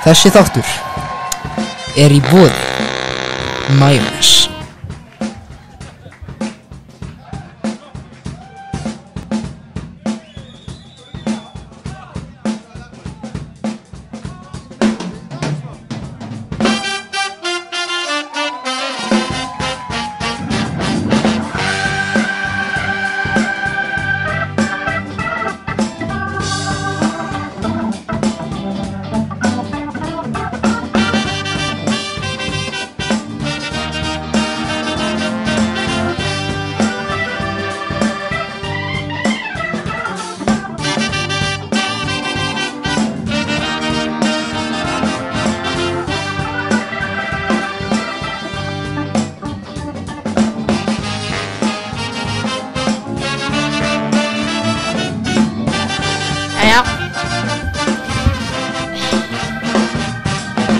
Þessi þáttur í boði majónes.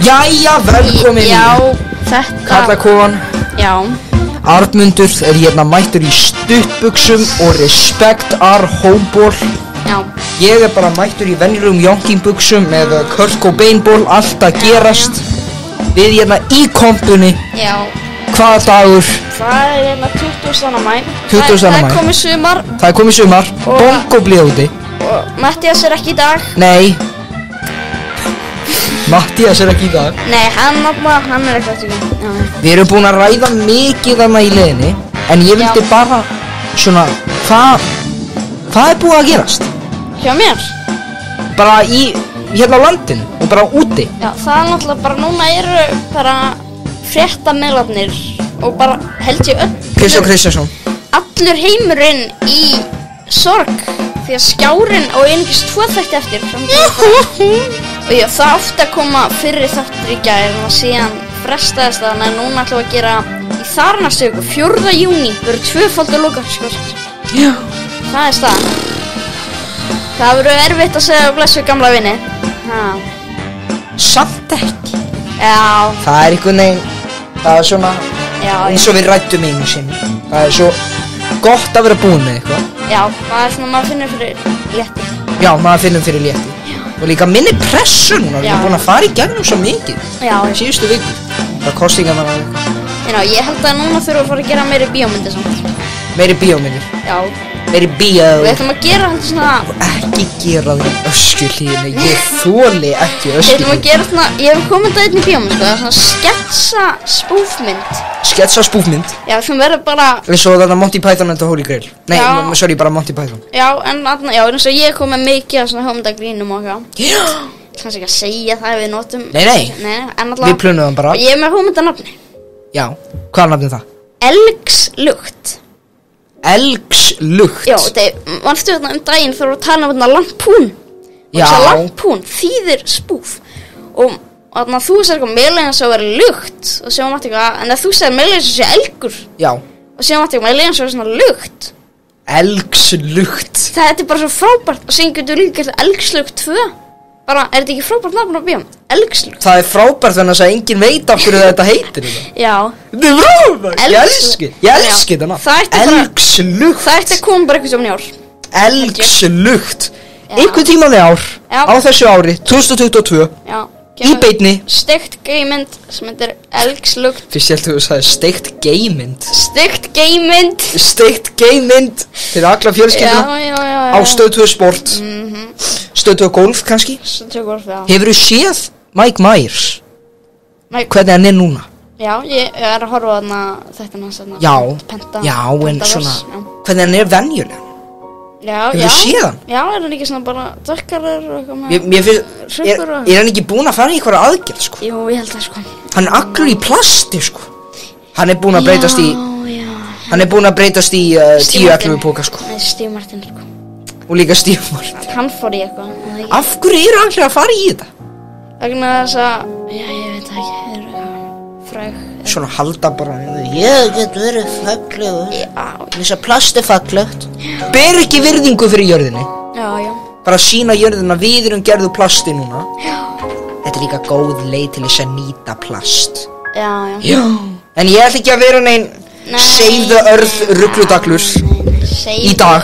Jæja, velkomin þetta Kallakofan. Já. Arnmundur hérna mættur í stuttbuxum og respect our homeból. Já. Ég bara mættur í venjulegum joggingbuxum með Kurt Cobain ból, allt að gerast. Við hérna í kompunni. Já. Hvaða dagur? Það hérna 20. maí. 20. maí. Það komið sumar. Það komið sumar. Bongo blíða úti. Og Mattías ekki í dag. Nei. Mattías ekki í dag. Nei, hann ekki. Við erum búin að ræða mikið þarna í leiðinni. En ég vildi bara svona, hvað búið að gerast? Hjá mér? Bara hérna á landinu og bara úti. Já, það náttúrulega bara núna eru bara fréttamiðlarnir og bara held ég Kristján Kristjánsson. Allur heimurinn í sorg því að Skjárinn á einungis 2 þætti eftir. Og já, það átti að koma fyrri þáttur í gær og síðan frestaðist það, en núna ætlum við að gera í þar næstu viku, 4. júní, verður 2-faldur lokaskvöld. Já. Það staðan. Það verður erfitt að segja blessu gamla vini. Samt ekki. Já. Það einhvern veginn, það svona, eins og við ræddum einu sinni. Það svo gott að vera búin með eitthvað. Já, það svona, maður finnur fyrir létti. Já, maður finnur fyrir létti. Og líka minni pressu núna, við erum búin að fara í gegnum svo mikið. Já. Síðustu vikur. Það kostingar maður að eitthvað. Já, ég held að núna þurfum að fara að gera meiri bíómyndir samt. Meiri bíómyndir? Já. Meiri bíó. Við ætlum að gera þetta svona. Ekki gera það öskuhlíðinu, ég þoli ekki öskuhlíðinu. Við ætlum að gera svona, ég hef komið þetta einn í bíómynd, sko, það er svona sketsa spúfmynd. Sketsa spúfmynd? Já, sem verður bara. Eins og þetta Monty Python and the Holy Grail. Nei, sorry, bara Monty Python. Já, eins og ég kom með mikið af svona hugmyndagrínum og eitthvað. Já. Kannski ekki að segja það ef við notum. Nei, en við plönuðum bara. Og ég er með hugmyndanafni. Já, hvað er nafnið það? Elgslukt. Elgslukt? Já, manstu þarna daginn þegar við tala um lampún. Já. Og lampún þýðir spúf. Og þarna þú sagði eitthvað meðlega svo verið lukt. Og séum átti eitthvað, en þú sagði meðlega svo sé elgur. Já. Og séum átti eitthvað meðlega svo svona lukt. Elgslukt. Það bara svo frábært. Og síðan getur líka Elgslukt 2. Bara, þetta ekki frábært nafn á bíómynd? Elgslukt. Það frábært þannig að enginn veit af hverju þetta heitir þetta. Já. Þetta frábært. Ég elski þetta nafn. Elgslukt. Það ætti að koma bara eitthvað í ár. Elgslukt. Einhvern tímann í ár. Já. Á þessu ári, 2022. Já. Í beinni. Steikt geymynd sem heitir Elgslukt. Fyrst ég held að þú sagði steikt geymynd. Steikt geymynd. Fyrir alla fjölskylduna. Já. Á Stöð 2 Sport. Stöð 2 Golf kannski. Stöð 2 Golf, já. Hefurðu séð Mike Myers? Hvernig hann núna? Já, ég er að horfa þarna þetta hans þarna. Já, en svona hvernig hann venjulega? Já. Hefurðu séð hann? Já, er hann ekki svona bara dökkarar og eitthvað með. Mér finnst, er hann ekki búinn að fara í einhverja aðgerð, sko? Jú, ég held það, sko. Hann allur í plasti, sko. Hann búinn að breytast í. Já. Hann búinn að breytast í 10-11 póka, sko. Nei, Steve Martin, sko. Og líka Steve Martin. Hann fór í eitthvað. Af hverju eru allir að fara í þetta? Vegna þess að, ég veit það ekki, þeir eru fræg. Svona halda bara, ég get verið fallegur. Já. Þess að plast fallegt. Ber ekki virðingu fyrir jörðinni. Já. Bara sína jörðina, við erum gerðu plasti núna. Já. Þetta líka góð leið til þess að nýta plast. Já. En ég ætla ekki að vera neinn save the earth ruggludaglur í dag.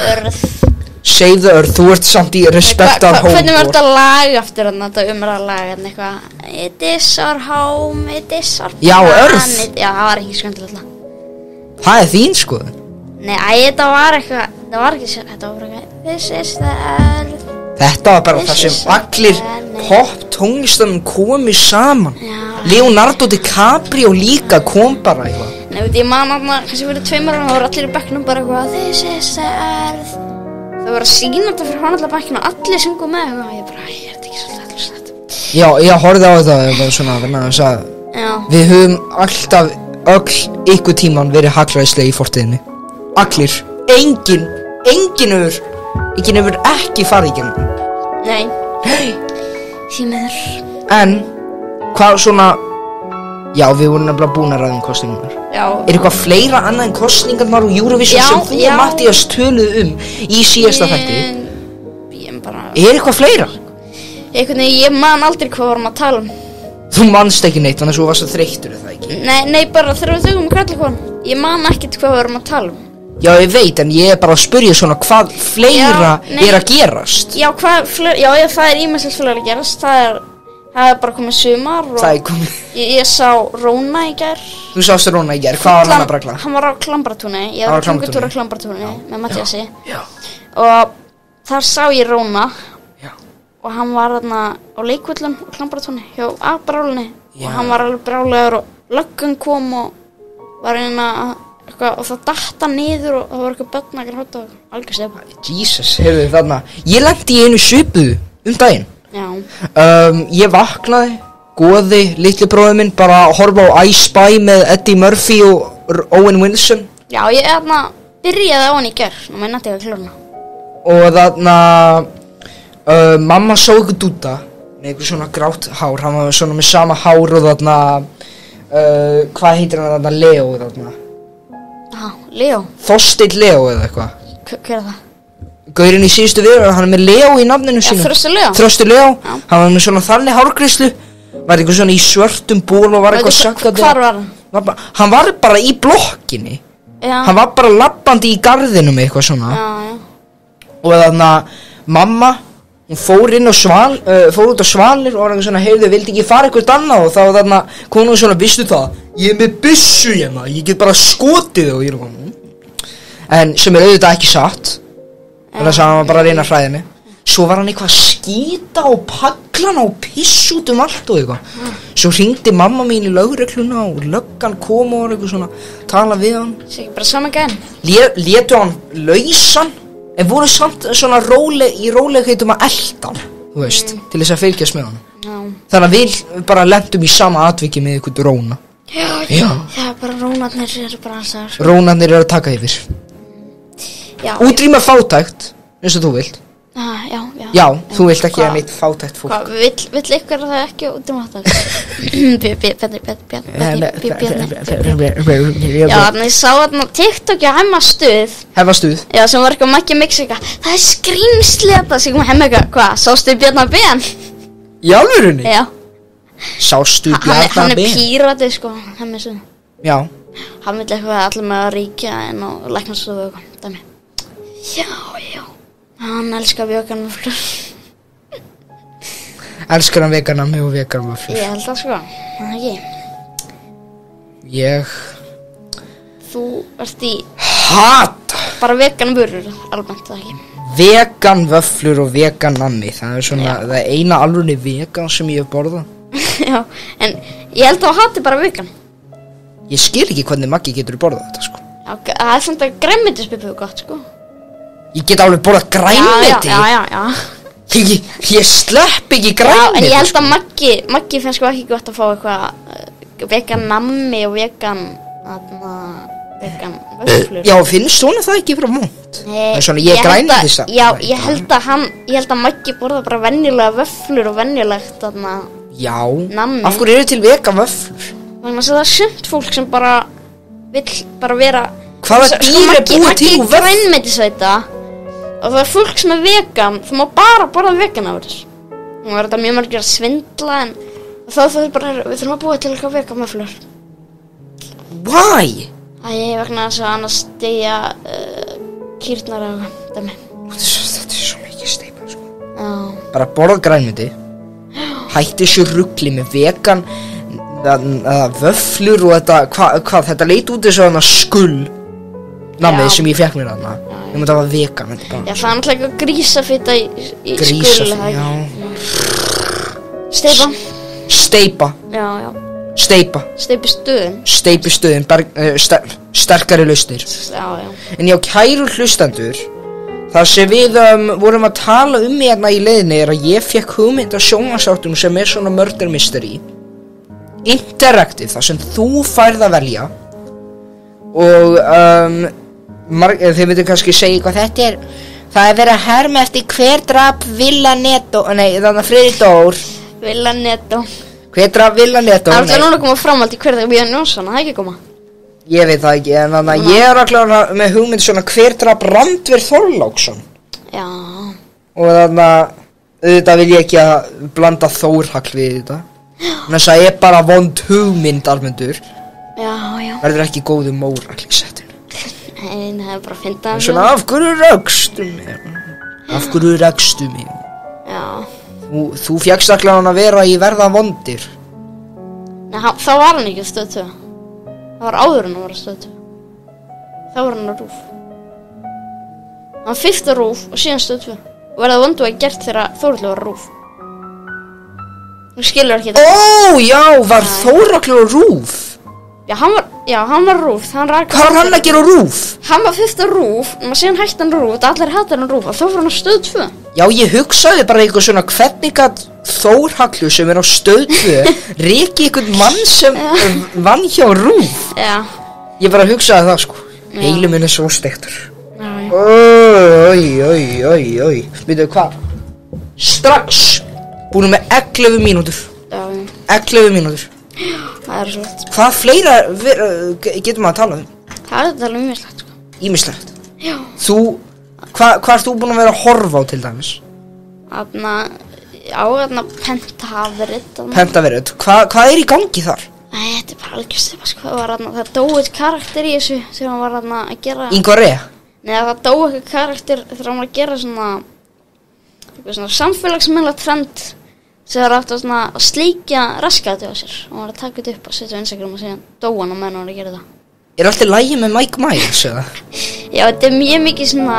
Save the Earth, þú ert samt í Respect Our Home. Hvernig var þetta lag aftur þetta umræðalag eitthvað It is our home, it is our planet. Já, Earth. Já, það var ekki skemmtilegt. Það þín skoðun. Nei, þetta var eitthvað, það var ekki, þetta var bara eitthvað This is the Earth. Þetta var bara það sem allir pop tónlistarnir komu saman. Já. Leonardo DiCaprio líka kom bara eitthvað. Nei, veit ég man kannski fyrir 2 ára og það voru allir í bekknum bara eitthvað This is the Earth. Það var að sína þetta fyrir hann allar bekkinu og allir syngu með eitthvað. Ég bara, ég er ekki svolítið allir slett. Já, ég horfði á þetta svona, þess að við höfum alltaf öll ykkur tíman verið hagræðislega í fortíðinni. Allir, enginn hefur ekki farið í gegnum. Nei. Því miður. En hvað svona, já, við vorum nefnilega búin að ræða kosningarnar. Já. Eitthvað fleira annað en kosningarnar og Eurovision sem þú og Mattías töluðu í síðasta þætti? Ég bara... Eitthvað fleira? Ég man aldrei hvað vorum að tala um. Þú manst ekki neitt, þannig að þú varst að þreyttur, er það ekki? Nei, bara þegar við þögum karlakon. Ég man ekkert hvað vorum að tala um. Já, ég veit, en ég er bara að spyrja svona hvað fleira er að gerast. Já, það er ýmislegt fleira að gerast. Það er bara komið sumar og það er komið. Ég sá Róna í gær. Þú sást Róna í gær, hvað var hann að bragla? Hann var á Klambratúni, ég var á göngutúr á Klambratúni með Mattíasi. Já. Og þar sá ég Róna. Já. Og hann var þarna á leikvöllum á Klambratúni hjá Brálunni. Og hann var alveg brjálegur og löggan kom og var eitthvað og það datt hann niður og það var eitthvað börn að gráta og algjör stefa. Jesus, heyrðu þarna. Ég lenti í einu svipuðu daginn. Já. Ég vaknaði, goði, litli bróður minn bara að horfa á I Spy með Eddie Murphy og Owen Wilson. Já, ég byrjaði á hann í gær, nú með nætti að klurna. Og þarna, mamma sá ykkur dúta með eitthvað svona grátt hár, hann var svona með sama hár og þarna, hvað heitir hann þarna, Leo þarna? Leo? Þorsteinn Leo eða eitthvað. Hver er það? Gaurinn í síðustu viðra, hann er með Leo í nafninu sínu. Þröstur Leo. Hann var með svona þannig hárgreiðslu, var eitthvað svona í svörtum ból og var eitthvað sakkandi. Hvar var hann? Hann var bara í blokkinni. Já. Hann var bara labbandi í garðinum eitthvað svona. Já. Og þarna mamma, hún fór út á Svalir og var eitthvað svona, heyrðu, vildi ekki fara eitthvað annað og þá var þarna, kom hún svona, vistu það, ég er með byssu hérna, ég get bara skotið og ég er eitthvað. En sem er auðvitað ekki satt. Þannig að hann var bara að reyna að hræða mig. Svo var hann eitthvað að skýta og paglan og piss út allt og eitthvað. Svo hringdi mamma mín í lögregluna og löggan kom og eitthvað svona tala við hann. Það er ekki bara saman gæn. Létu hann lausan en voru samt svona í rólegheitum að elda hann, þú veist, til þess að fylgjast með hann. Já. Þannig að við bara lentum í sama atviki með eitthvað Róna. Já. Það er bara Rónarnir eru bara alltaf. Rónarnir eru að taka yfir. Útrýma fátækt, eins og þú vilt. Já, þú vilt ekki að neitt fátækt fólk. Hvað, vill ykkur það ekki útrýma fátækt? Já, þannig ég sá þarna TikTok á Hemmastuð. Hemmastuð? Já, sem var eitthvað Maggi Mix eitthvað. Það er skrýmsli þetta, sem kom Hemma eitthvað. Hvað, sástu Bjarnar Ben? Í alvörunni? Já. Sástu Bjarnar Ben? Hann er pírati, sko, Hemmastuð. Já. Hann vill eitthvað allir með að ríkja en á læknastofu og eitthvað, dæmi. Já. Hann elskar veganvöflur. Elskar hann veganammi og veganvöflur? Ég held það, sko. Það ekki. Þú ert í... Hata! Bara veganvörur, almennt, það ekki. Veganvöflur og veganammi. Það er svona, það er eina alveg vegan sem ég hef borðað. Já, en ég held að hati bara vegan. Ég skil ekki hvernig Maggi getur borðað þetta, sko. Já, það er samt að grænmetisbibbu gott, sko. Ég get alveg borðað grænmeti? Já. Ég slepp ekki grænmeti. Já, en ég held að Maggi finnst sko ekki gott að fá eitthvað vegan nammi og vegan vöflur. Já, finnst svona það ekki frá mónt? Nei, svona, ég grænmeti það. Já, ég held að Maggi borða bara venjulega vöflur og venjulegt nammi. Af hverju eru til vegan vöflur? Þannig að það er sumt fólk sem bara vill bara vera... Hvaða dýr er búið til úr vöflur? Grænmetisveita og það er fólk sem er vegan, það má bara borða veganafurur. Nú er þetta mjög margir að svindla en það er bara, við þurfum að búa til eitthvað veganvöflur. Why? Það er vegna þess að annars deyja kýrnar af dæmi. Bara borða grænmeti. Hætti þessu rugli með vegan vöfflur og þetta leit út eins og þarna skull namið sem ég fekk mér þarna. Ég myndi að það var vegan. Já, það er náttúrulega eitthvað grísafita í skull. Já. Steipa. Já. Steipistöðin. Sterkari lausnir. Já. En já, kæru hlustendur, það sem við vorum að tala hérna í leiðinni er að ég fekk hugmynd af sjónvarpsþáttum sem svona murder mystery interactive, þar sem þú færð að velja og þið myndir kannski segja hvað þetta er. Það er verið að herma eftir hver drap Villanetto, Friðrik Dór Villanetto. Hver drap Villanetto? Það er núna að koma framhald í hver dag Björn Jónsson, það er ekki að koma. Ég veit það ekki, en þannig að ég er að klára með hugmynd svona hver drap Randver Þorláksson. Já. Og þannig að auðvitað vil ég ekki að blanda Þórhall við þetta. Þannig að það er bara vond hugmynd almendur. Já. Verður ekki góðu móral í settinu. Nei, það er bara að finna það. Svona, af hverju rekstu mig? Já. Þú fékkst allan að vera í verða vondir. Nei, þá var hann ekki á Stöð 2. Það var áður en hann var á Stöð 2. Þá var hann á RÚV. Hann fyrst á RÚV og síðan Stöð 2. Og verða vondu að gert þegar Þórhallur var á RÚV. Þú skilur ekki þetta. Já, var Þórhallur á RÚV? Já, hann var á RÚV. Hvað var hann að gera á RÚV? Hann var fyrst á RÚV, og síðan hætti hann á RÚV og allir hattar hann á RÚV og þá var hann á Stöð 2. Já, ég hugsaði bara eitthvað svona, hvernig gat Þórhallur sem er á Stöð 2 reki einhvern mann sem vann hjá RÚV. Já. Ég bara hugsaði það, sko. Heilum minn er svo steiktur. Veitu hvað? Strax búin með 11 mínútur. Já. 11 mínútur. Það er svo lett. Hvað fleira getum við að tala um? Það er að tala um ýmislegt, sko. Ýmislegt? Já. Hvað ert þú búin að vera að horfa á til dæmis? Pentaverið. Hvað er í gangi þar? Nei, þetta er bara algjör stefna, sko. Það dóið karakter í þessu þegar hann var að gera... Ingvar E? Nei, það dóið eitthvað karakter þegar hann var að gera svona samfélagsmiðla trend sem það átt að sleikja raskati á sér og hann var að taka þetta upp og setja á Instagram og síðan dóa hann á menn og hann að gera það. Er allt í lagi með Mike Myers, eða? Já, þetta er mjög mikið svona...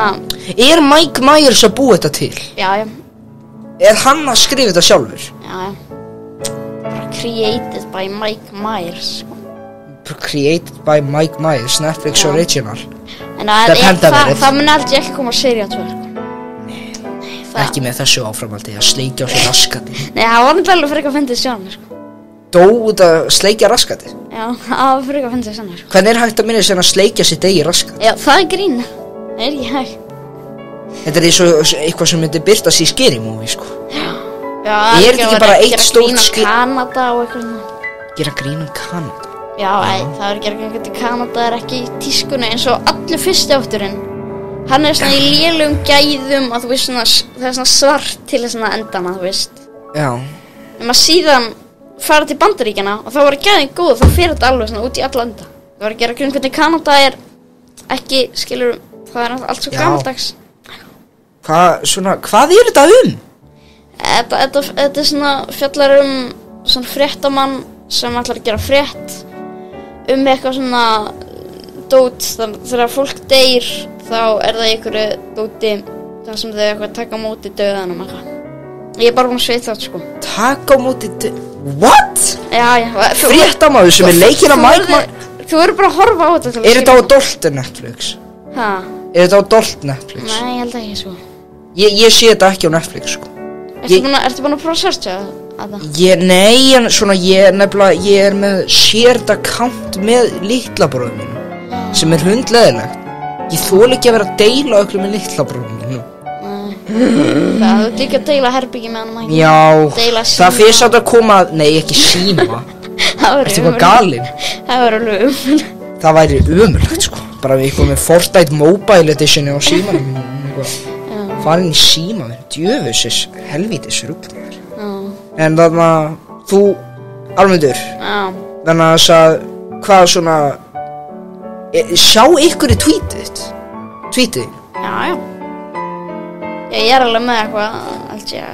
Er Mike Myers að búa þetta til? Já. Er hann að skrifa þetta sjálfur? Já. Bara created by Mike Myers, sko. Created by Mike Myers, Netflix original. En það mun aldrei ekki koma að serið á 2, sko. Ekki með þessu áframhaldi að sleikja á sér raskati. Nei, það var náttúrulega fyrir eitthvað að fyndið sjálfur, sko. Dó út að sleikja raskati? Já, það var fyrir eitthvað að fyndið sjálfur, sko. Hvernig er hægt að minna sér að sleikja sitt eigi raskati? Já, það er grín. Það er ekki hægt. Þetta er eins og eitthvað sem myndi birtast í Scary Movie, sko. Já, er þetta ekki bara eitt stórt Kanada og eitthvað svona. Gera grín Kanada? Já, það er gera grín Kanada er ekki í tískunni eins og allur fyrsti átturinn. Hann er svona í lélum gæðum að þú veist svona, það er svona svart til þess að endana, þú veist. Já. En maður síðan fara til Bandaríkjana og þá var gæðin góð, þá fer þetta alveg svona út í alla enda. Það var að gera grunn hvernig Kanada er ekki, skilur, það er allt svo gamaldags. Hvað er þetta um? Þetta er svona fjallar svona fréttamann sem ætlar að gera frétt eitthvað svona dót, þegar fólk deyr þá er það einhverju dóti þar sem þau eitthvað taka á móti dauðanum eitthvað. Ég er bara búin að sveita það, sko. Taka á móti What? Já. Fréttamaður sem er leikinn af Mike Myers. Þú verður bara að horfa á þetta. Er þetta á Dolt Netflix? Ha? Er þetta á Dolt Netflix? Nei, ég held ekki, sko. Ég sé þetta ekki á Netflix, sko. Ertu búin að prófa að searcha þetta? Nei, en svona ég er með shared account með litla bróðum mínu sem er hundleðilegt. Ég þoli ekki að vera að deila okkur með litla bróðum mínu. Það er líka að deila herbyggi með hann. Já, það fyrst að koma, nei ekki síma. Það væri eitthvað galinn. Það væri alveg umulegt. Það væri umulegt, sko. Bara við eitthvað með Fortnite Mobile Editioni á símanum. Farin í síma með djöfusis helvítis rugl. En þannig að þú, Almundur, þannig að hvað svona, sjá ykkur í tweetið? Já. Ég alveg með eitthvað, held ég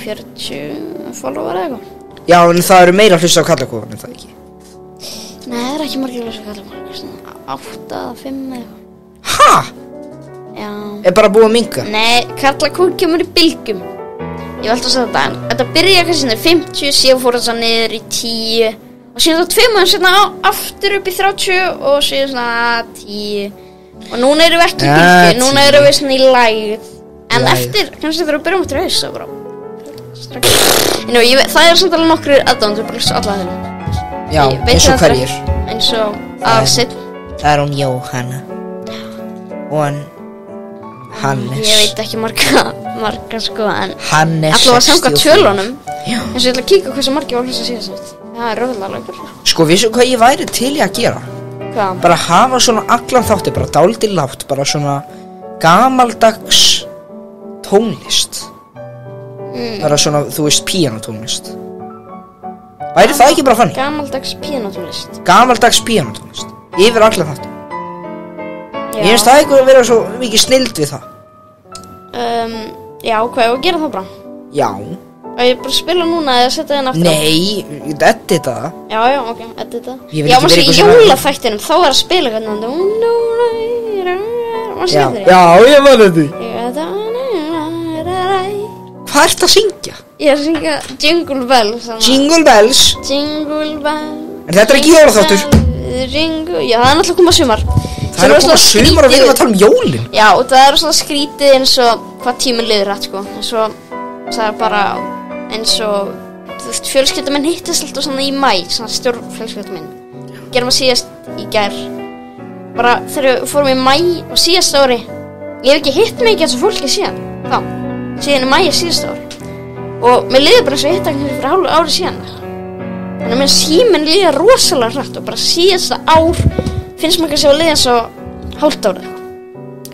40 follower eða eitthvað. Já, en það eru meira hlusta á Karlakófan en það ekki. Nei, það ekki margir hlusta á Karlakófan, svona 8 eða 5 eða eitthvað. Ha? Já. Bara búið að minnka? Nei, Karlakófan kemur í bylgjum. Ég veldi að segja þetta, en þetta byrja kannski 50, síðan fór það niður í 10 og síðan þá 2 mánuðir seinna aftur upp í 30 og síðan svona 10 og núna erum við ekki í bylgju, núna erum við svona í lægð en eftir, kannski þegar við byrjum eftir haus þá bara það er samt alveg nokkrir aðdándur bara hlusta alla þeim. Já, eins og hverjir? Eins og Aðalsteinn. Það er hún Jóhanna og hann Hannes. Ég veit ekki marga sko en Hannes allavega samkvæmt tölunum eins og ég ætla að kíka hversu margir var hlusta síðast. Það er röðlega Sko, vissu hvað ég væri til í að gera? Hvað? Bara hafa svona allan þátti, bara dálítið lágt, bara svona gamaldags tónlist. Bara svona, þú veist, píanótónlist. Væri það ekki bara þannig? Gamaldags píanótónlist. Gamaldags píanótónlist. Yfir allan þátti. Ég finnst það eitthvað að vera svo mikið snild við það. Já, hvað, og gera það bara? Já. Og ég bara spila núna eða setja þenn aftur? Nei, edita það. Já, ok, edita. Já, maður sé í jólaþættinum, þá er að spila hvernig Já, ég var þetta. Hvað ertu að syngja? Ég er að syngja Jingle Bells. Jingle Bells? Jingle Bells. En þetta er ekki jólaþáttur? Já, það er náttúrulega að koma sumar. Það er að koma sumar og við erum að tala um jólin. Já, og það er svona skrítið eins og hvað tíminn liður rætt, sko. Eins og það er bara eins og, þú veist, fjölskylda minn hittist alltaf svona í maí, svona stjórnfjölskylda minn. Gerum að síðast í gær. Bara þegar við fórum í maí og síðast ári, ég hef ekki hitt mikið eins og fólki síðan, síðan í maí síðast ári. Og mér liður bara eins og ég hitt ekki fyrir hálfu ári síðan. Þannig að minn síminn líða rosalega hrætt og bara síðasta ár finnst maður kannski að liða eins og hálft árið.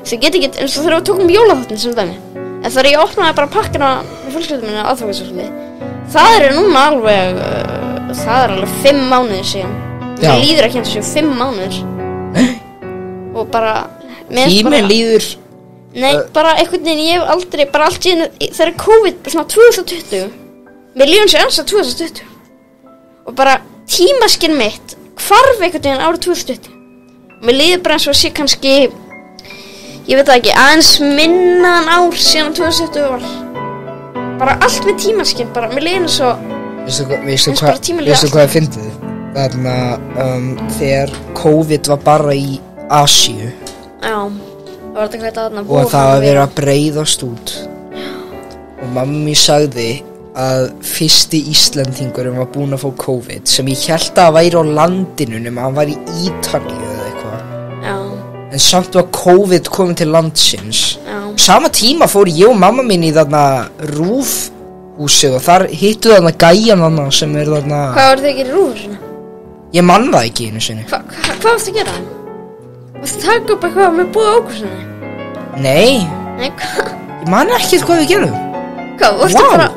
Það get ekki, eins og þegar við tókum jólaþáttin sem dæmi. En þegar ég opnaði bara pakkana með fjölskyldum minni aðfangarsvöldi, það er núna alveg, það er alveg 5 mánuðir síðan. Mér líður ekki eins og 5 mánuðir. Og bara, tíminn líður. Nei, bara einhvern veginn, ég hef aldrei, bara allt síðan, þegar COVID, svona 2020, mér líður eins og eins að 2020. Og bara tímaskinn mitt hvarf einhvern veginn árið 2020. Mér líður bara eins og sé kannski, ég veit það ekki, aðeins minnan ár síðan 2020 var. Bara allt með tímaskinn, bara, mér líður eins og Veistu hvað ég fyndið? Þarna, þegar COVID var bara í Asíu. Já, það var þetta hvað þarna og það var verið að breiðast út. Og mammi sagði að fyrsti Íslendingurinn var búinn að fá COVID, sem ég hélt að væri á landinu nema hann var í Ítalíu eða eitthvað. Já. En samt var COVID komið til landsins. Já. Sama tíma fór ég og mamma mín í þarna RÚV-húsið og þar hittu þarna gæjan þarna sem er þarna. Hvað var þið að gera í RÚV-húsinu? Ég man það ekki einu sinni. Hvað varst að gera? Varst að taka upp eitthvað með búið ákvæmstunni? Nei. Nei, hvað? Ég man ekki hvað við gerðum. Hvað, varstu bara?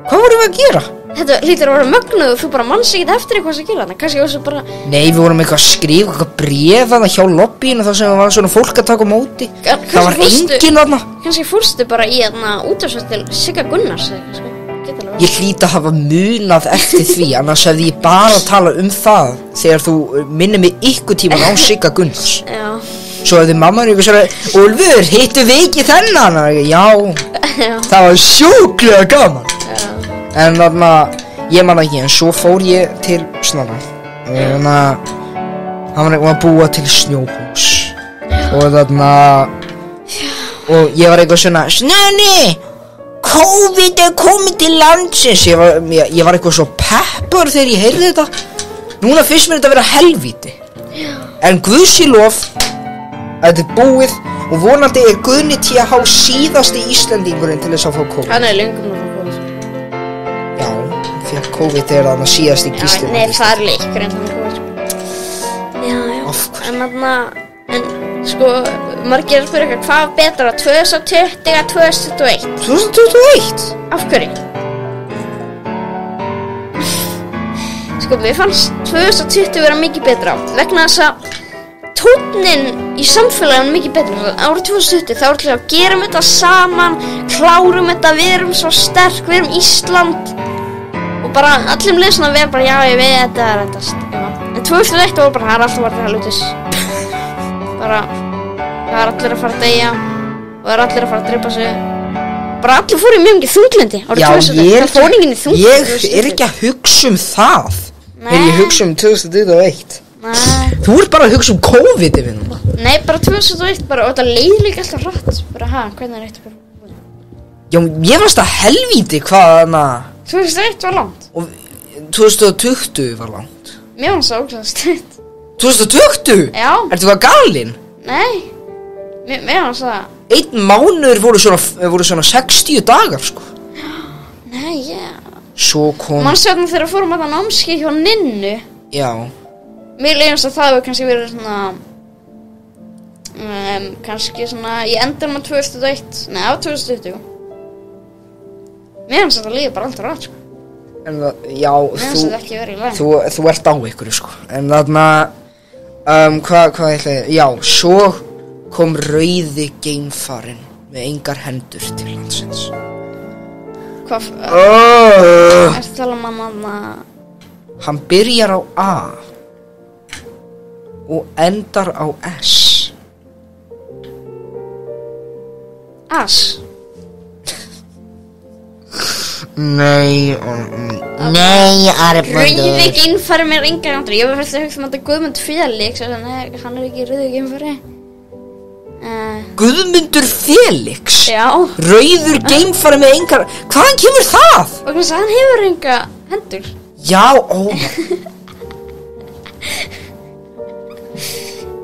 Hvað vorum við að gera? Þetta lítur að vera mögnuð og þú bara manns ekkert eftir eitthvað sem gera þarna. Kannski varstu bara... Nei, við vorum eitthvað að skrifa, eitthvað bréf þarna hjá lobbyinu þar sem var svona fólk að taka á móti. Það var enginn þarna. Kannski fórstu bara í þarna útvarpstöð til Sigga Gunnars eða eitthvað, sko. Ég hlýt að hafa munað eftir því, annars hefði ég bara talað um það þegar þú minnir mig ykkur tíman á Sigga Gunnars. Já. Svo hefði mamma ykkur svona, Úlfur, hittu við ekki þennan? Já, það var sjúklega gaman. Já. En þarna, ég man ekki, en svo fór ég til Snorra. Þarna, hann var að búa til snjóhús. Og þarna, og ég var eitthvað svona, Snöni! COVID er komið til landsins. Ég var eitthvað svo peppar þegar ég heyrði þetta. Núna finnst mér þetta að vera helvíti. En guðsílof að þetta er búið og vonandi er Guðni TH síðasti Íslendingurinn til þess að fá COVID. Hann er lengum að fá COVID. Já, fyrir COVID er þarna síðasti Gísli. Nei, það er leikur en það er COVID. Já. Af hverju? En þarna, sko, margir að spyrja eitthvað, hvað betra, 2020 eða 2021? 2021? Af hverju? Sko, mér fannst 2020 vera mikið betra vegna þess að tónninn í samfélaginu mikið betur. Árið 2020 þá allir að gerum þetta saman, klárum þetta, við erum svo sterk, við erum Ísland og bara allir leið svona að vera bara já ég veit þetta er þetta. En 2001 var bara það er alltaf verið hlutis. Bara það er allir að fara að deyja og það er allir að fara að drepa sig. Bara allir fóru mjög mikið þunglyndi árið 2020. Já, það fór enginn í þunglyndi. ég er ekki að hugsa það. Þegar ég hugsa 2021. Nei. Þú ert bara að hugsa COVID yfir núna. Nei, bara 2001 bara, og þetta leið líka alltaf hratt. Bara, hvernig er þetta bara? Já, ég fannst að helvíti hvað þarna. 2001 var langt. Og 2020 var langt. Mér fannst það ógeðslega stutt. 2020? Já. Ertu hvað galinn? Nei, mér fannst það. 1 mánuður voru svona 60 dagar, sko. Nei, Svo kom... Manstu þarna þegar fórum að það námskeið hjá Ninnu. Já. Mér leiðast að það hefur kannski verið svona kannski svona í endanum á 2001, nei á 2020. Mér finnst þetta líður bara alltaf rætt, sko. En það, já, Mér finnst þetta ekki verið í lagi. þú ert á ykkur, sko. En þarna, hvað ætla ég, já, svo kom rauði geimfarinn með engar hendur til landsins. Hvað, ertu að tala um hann Hann byrjar á A og endar á S. As? Nei, Rauði geimfari með engar hendur. Ég var fyrst að hugsa um þetta Guðmund Felix, nei, hann er ekki rauði geimfari. Guðmundur Felix? Já. Rauður geimfari með engar... Hvaðan kemur það? Og hvernig hann hefur enga hendur. Já,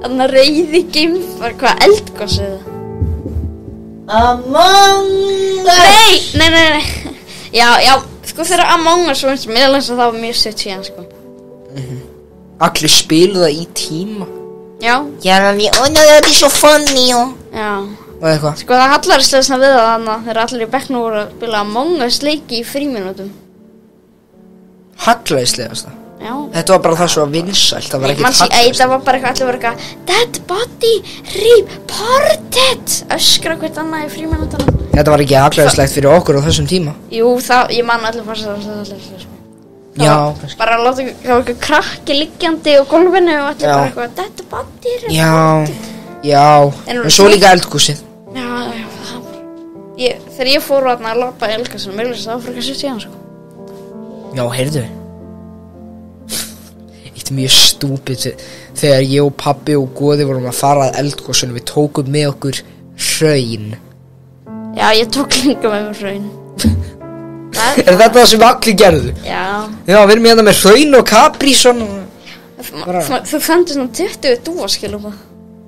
Þannig að rauði geimfari, hvað eldgos er það? Among Us. Nei. Já, sko þegar Among Us var eins og mér að það var mjög stutt síðan, sko. Allir spilu það í tíma. Já. Já, það er svo funny, Já. Og eitthvað. Sko það hallaristlega svona við það þannig þegar allir í bekknum voru að spila Among Us leiki í frímínútum. Hallaðislegast það. Já. Þetta var bara það svo vinsælt, það var ekkert hallaðist. Það var bara eitthvað, allir voru eitthvað Dead body reported öskra hvert annað í frímínútunum. Þetta var ekki hallaðislegt fyrir okkur á þessum tíma. Jú, ég man allir fannst það allir. Já, bara að láta það var eitthvað krakki liggjandi á gólfinu og allir bara eitthvað Dead body reported. Já, en svo líka eldgúsið. Já, þegar ég fór að labba í eldgúsinu, mér lýst það áfrika 70 sko. Já, heyrðu. Eitt mjög stúpid þegar ég og pabbi og Goði vorum að fara að eldgosinu, við tókum með okkur hraun. Já, ég tók líka með mér hraun. Er þetta það sem allir gerðu? Já. Já, við erum hérna með hraun og Capri-Sun og... Þú fendur svona 20 dúaskilúpa.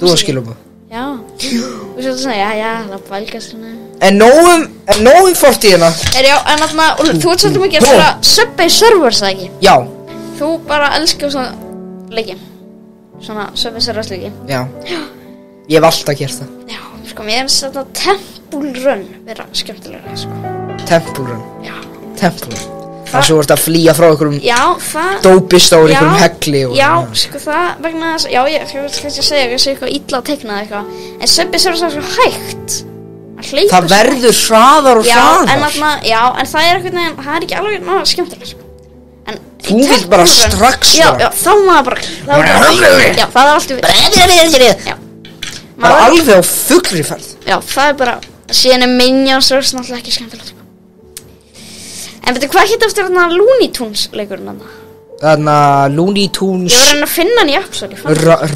Dúaskilúpa? Já. Og svo svona, já, það bælgast svona. En nógum fortíðina. Já, en þarna, þú ert svolítið mikið að spila Subway Surfers, það ekki? Já. Þú bara elskar svona leiki. Svona Subway Surfers leiki. Já. Ég hef alltaf gert það. Já, sko, mér finnst þetta Temple Run vera skemmtilega, sko. Temple Run? Já. Temple Run. Það svo vart að flýja frá einhverjum dópist á einhverjum hegli og... Já, sko það vegna þess... Já, ég kannski að segja eitthvað illa að teikna eitthvað. En Subway Surfers er svo hægt. Það verður hraðar og hraðar. En það er eitthvað neginn, það er ekki alveg náða skemmtilega, sko. Þú vilt bara strax Já, þá maður bara... Já, það er alltaf... Já. Það er alveg á fullri ferð. Já, það er bara... Síðan er Minions og náttúrulega ekki skemmtilega, sko. En betur, hvað hétt eftir þarna Looney Tunes leikurinn þarna? Þarna Looney Tunes... Ég var að reyna að finna hann í App Store.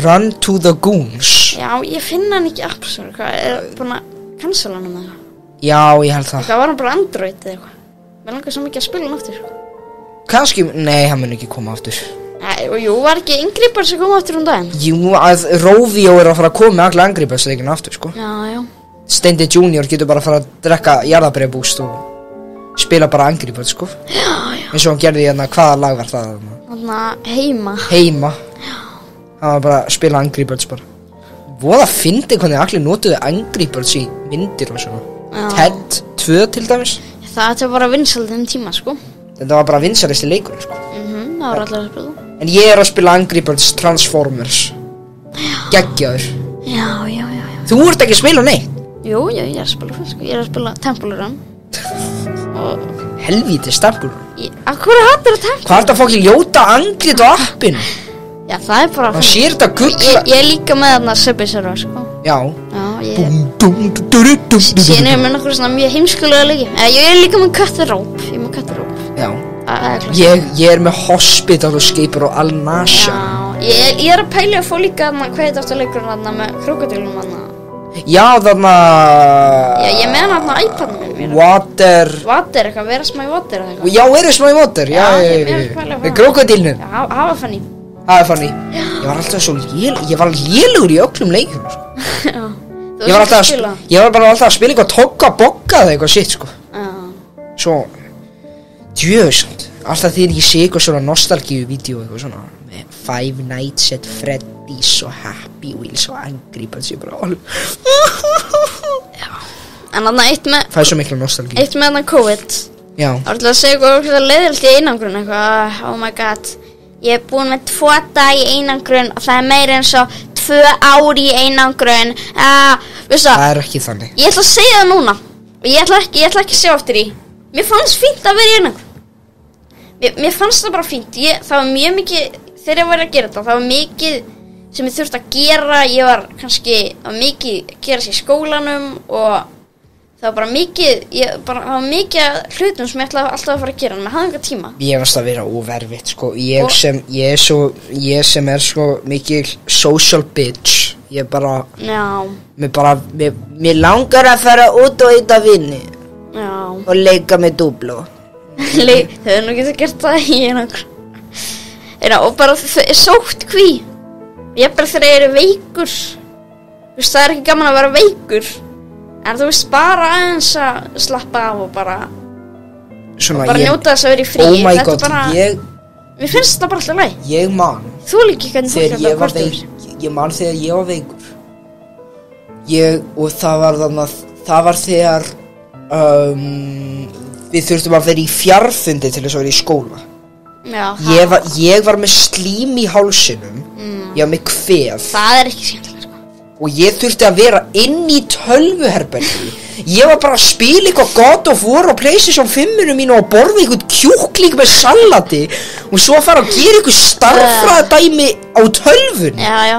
Run to the Goons. Já, ég finna hann ekki í App Store. Hvað, er búin að cancela hann með það? Já, ég held það. Það var hann bara Android eða eitthvað. Mér langar svo mikið að spila hann aftur, sko. Kannski, nei, hann mun ekki koma aftur. Nei, og jú, var ekki Angry Birds að koma aftur daginn? Jú, að Rovio er að fara að koma með allir Angry Birds leikinu aftur, sko. Já. Steindi Junior getur bara að fara að drekka jarðabræðbúst og spila bara Angry Birds, sko. Já. Eins og hann gerði hérna, hvaða lag var það? Þarna Heima. Já. Hann var bara að spila Angry Birds bara. Voða fyndi hvernig allir notuðu Angry Birds í myndir og svona. Já. Ted 2 til dæmis. Það var bara vinsælt tíma, sko. Þetta var bara vinsælisti leikur, sko. Það var allir að spila. En ég er að spila Angry Birds Transformers. Já. geggjaður. Já. Þú ert ekki að spila neitt. Jú, ég er að spila fullt, sko. Ég er að spila Temple Run. Og Helvítis Temple Run. Af hverju hattar að Temple Run? Hvað er þetta fokkin ljóta andlit á appinu? Já, það er bara... Það sér þetta gulla... Ég er líka með þarna Subway Surfer, sko. Já. Ég er með nokkur svona mjög heimskulega leiki. Ég er líka með Cut the Rope. Ég er með Cut the Rope. Já. Það er klart. Ég er með Hospital og Skipur og Al-Nasha. Já, ég er að pæla að fá líka þarna, hvað heit aftur leikurinn þarna með krokodilum þarna. Já, þarna... Já, ég meina þarna iPad-um minn. Water eitthvað, vera smá í water eða eitthvað. Já, eru smá í water. Já, ég meina að pæla að fá. Með krokodilnum. Já, hafa fanny. Það er fanny. Ég var alltaf svo ég var lélugur í öllum leikjum, sko. Já. Ég var bara alltaf að spila eitthvað Togga-Bogga eða eitthvað shit, sko. Já. Svo djöðsamt. Alltaf þegar ég sé eitthvað svona nostalgíu-vídeó eitthvað svona með Five Nights at Freddy's og Happy Wheels og Angry Birds ég bara alveg. Já. En þarna eitt með Það er svo mikla nostalgíu. Eitt með þarna COVID. Já. Það var alltaf að segja eitthvað leiðilegt í einangrun eitthvað. Oh my god. Ég er búin með 2 daga í einangrun og það er meira eins og 2 ár í einangrun. Veistu Það er ekki þannig. Ég ætla að segja það núna. Og ég ætla ekki að sjá eftir í. Mér fannst fínt að vera í einangrun. Mér fannst það bara fínt. Það var mjög mikið, þegar ég var að gera þetta, það var mikið sem ég þurfti að gera. Ég var kannski að mikið gera sér í skólanum og það var bara mikið, það var mikið hlutum sem ég ætlaði alltaf að fara að gera, en maður hafði enga tíma. Ég varst að vera óverfitt, sko. Ég sem er svo mikið social bitch. Ég bara, mér langar að fara út og hitta vini. Já. Og leika með Dúbló. Þau hefur nú getað gert það í einhver. Og bara sóttkví. Ég bara þegar ég er veikur. Þú veist, það er ekki gaman að vera veikur. En þú veist, bara aðeins að slappa af og bara njóta þess að vera í fríi. Oh my god, mér finnst þetta bara alltaf leið. Ég man. Þú líka hvernig þú þetta kvartur. Ég man þegar ég var veikur. Og það var þegar við þurftum að vera í fjarfundi til þess að vera í skóla. Já. Ég var með slím í hálsinum. Ég var með kvef. Það er ekki skemmtilegt. Og ég þurfti að vera inn í tölvuherbergi. Ég var bara að spila eitthvað God of War og PlayStation 5-inu mínu og borða eitthvað kjúkling með salati og svo að fara að gera eitthvað starffræðadæmi á tölvunni. Já.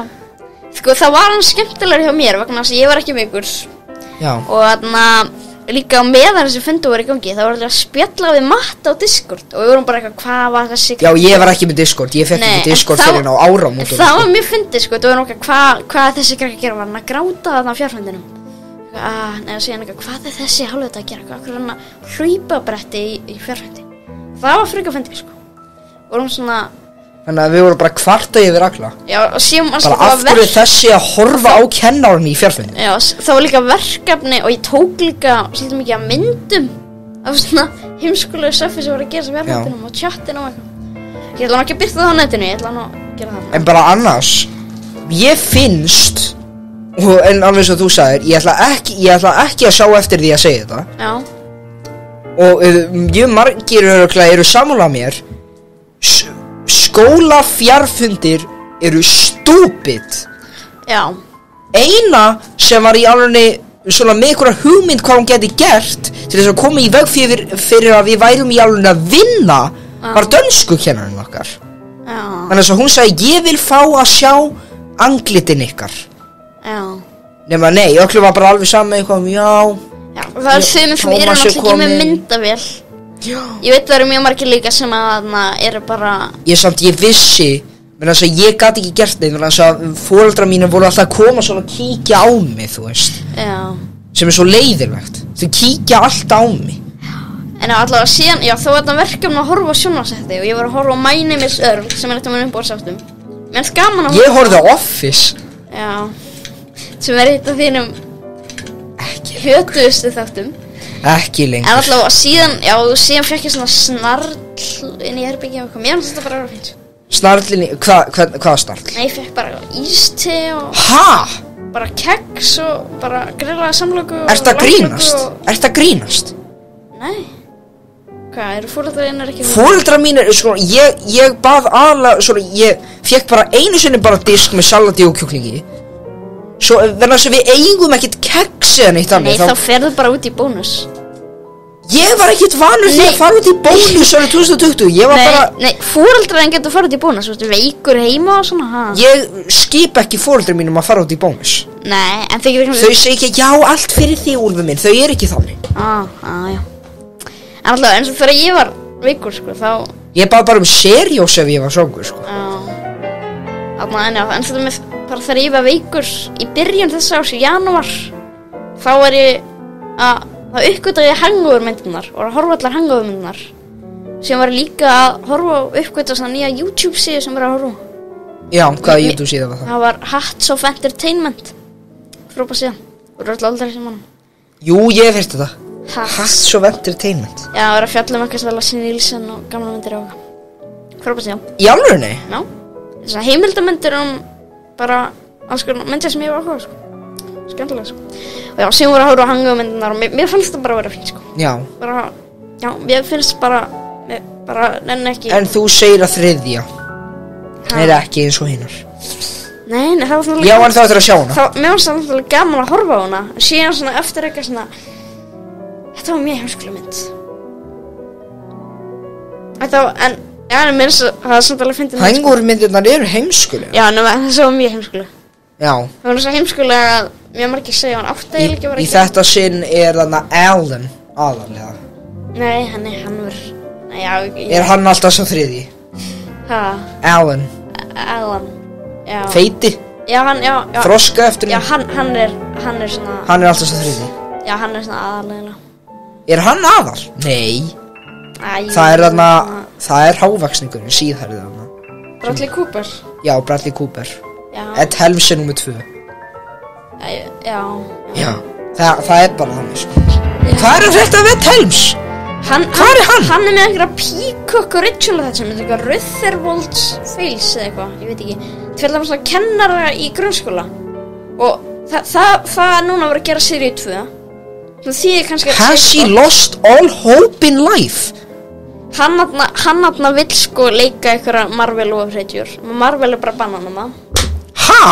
Sko, það var hann skemmtilegur hjá mér vegna þess að ég var ekki veikur. Já. Og þarna líka á meðan þessi fundur var í gangi, það var alltaf að spjalla við Matta á Discord og við vorum bara eitthvað, hvað var þessi... Já, ég var ekki með Discord, ég fekk ekki Discord fyrir á áramótum. Það var mjög fyndið, sko, það var nokkað, hvað þessi krakki að gera, var hann að gráta þarna á fjarfundinum. Nei, og síðan eitthvað, hvað þessi hálfvita að gera, hvað er hann að hlaupabretti í fjarfundi. Það var frekar fyndið, sko. Vorum svona... Þannig að við vorum bara kvarta yfir alla. Já, og síðan bara af hverju þessi að horfa á kennarinn í fjarfundi. Já, það var líka verkefni og ég tók líka svolítið mikið af myndum af svona heimskulegu söffi sem voru að gera sem fjarfundinum og chatinu og eitthvað. Ég ætla ekki að byrta það á netinu, ég ætla að gera það. En bara annars, ég finnst, en alveg svo þú sagðir, ég ætla ekki að sjá eftir því að segja þetta. Já. Og mjög margir eru sammála mér. Skólafjarfundir eru stúpid. Já. Eina sem var í alveg svona með einhverja hugmynd hvað hún geti gert til þess að koma í veg fyrir að við værum í alveg að vinna var dönskukennarinn okkar. Já. Þannig að hún sagði ég vil fá að sjá andlitin ykkar. Já. Nema nei, öllum var bara alveg saman með eitthvað já, það er þau með fyrir náttúrulega ekki með myndavél. Já. Ég veit það eru mjög margir líka sem að eru bara ég vissi menn að ég gat ekki gert neitt menn að foreldrar mínir voru alltaf að koma svona að kíkja á mig þú veist. Já. Sem svo leiðilegt þau kíkja alltaf á mig. En allavega síðan, já þó var þetta verkefni að horfa á sjónvarpsþætti og ég var að horfa á My Name is Earl sem eitt af mínum uppáhaldsþáttum. Mér finnst gaman að ég horfði á Office. Já. Sem eitt af þínum hötuðustu þáttum. Ekki lengur. En allavega síðan fekk ég svona snarl inn í herbergi og mér finnst þetta bara að vera fint. Snarl inn í, hvað snarl? Nei, ég fekk bara íste og bara keks og bara grillaði samlöku og Ertu að grínast? Nei. Hvað, eru foreldrar einar ekki? Foreldrar mínir, sko, ég bað aðalega, svona, ég fekk bara einu sinni bara disk með salati og kjúklingi Svo verður þess að við eigum ekkert kex eða neitt Nei, þá ferðu bara út í bónus. Ég var ekkert vanur því að fara út í bónus árið 2020. Ég var bara... Nei, foreldrar getur farið út í bónus. Þú veist, veikur heima og svona, ha? Ég skip ekki foreldrar mínum að fara út í bónus. Nei, en þau getur... Þau segja ekki, já, allt fyrir þig, Úlfur minn. Þau ekki þannig. Já. En alltaf, eins og þegar ég var veikur, sko, þá... Ég bað bara seriós ef ég var svangur, sko. En þetta með... Bara þegar ég var veikur í byrjun þess árs í janúar, þá var ég að uppgötaði hangover myndirnar og að horfa allar hangover myndirnar, sem var líka að horfa og uppgöta svona nýja YouTube síðu sem var að horfa. Já, hvaða YouTube síða var það? Það var Hats of Entertainment, frábær síðan, voru alltaf aldrei sem hann. Jú, ég hef heyrt þetta. Hats of Entertainment. Já, það var að fjalla eitthvað sem Lasse Nílsen og gamla myndir og frábær síðan. Í alvörunni? Já, þess að heimildamindir bara alls konar myndir sem ég var að sko. Skemmtilega, sko. Og já, sem voru að horfa á hangovermyndirnar og mér fannst það bara að vera fínt, sko. Já. Já, mér finnst bara nenni ekki. En þú segir að þriðja er ekki eins og hinnar. Nei, það var svona... Já, en þá ættir að sjá hana. Mér fannst það náttúrulega gaman að horfa á hana. En síðan svona eftir eitthvað svona... Þetta var mjög heimskuleg mynd. En mér finnst það samt alveg fyndið. Hangovermyndirnar eru heimskuleg. Já, en það var mjög heimskuleg. Já. Það var svo heimskulega að mjög margir segja hann átti eiginlega ekki að vera Í þetta sinn er þarna Alan aðalega. Nei, hann var... Nei, já, Er hann alltaf svo þriði? Ha? Alan. Já. Feiti? Já, já. Þroska eftir Já, hann er svona... Hann er alltaf svo þriði? Já, hann er svona aðalega. Er hann aðal? Nei. Það er þarna... Það er hávaxningurinn, síðhærið þarna. Bradley Cooper? Já, Bradley Cooper. Já. Ed Helms er númer 2. Já. Það er bara þannig, sko. Hvað er þetta af Ed Helms? Hvað er hann? Hann er með einhverja Peacock Original þetta sem er eitthvað Rutherford's Files eða eitthvað, ég veit ekki. Það fyrir það svona kennara í grunnskóla. Og það er núna að vera að gera seríu 2. Það þýðir kannski að... Has he lost all hope in life? Hann vill sko leika einhverja Marvel ofurhetjur. Marvel er bara bannan það. Ha?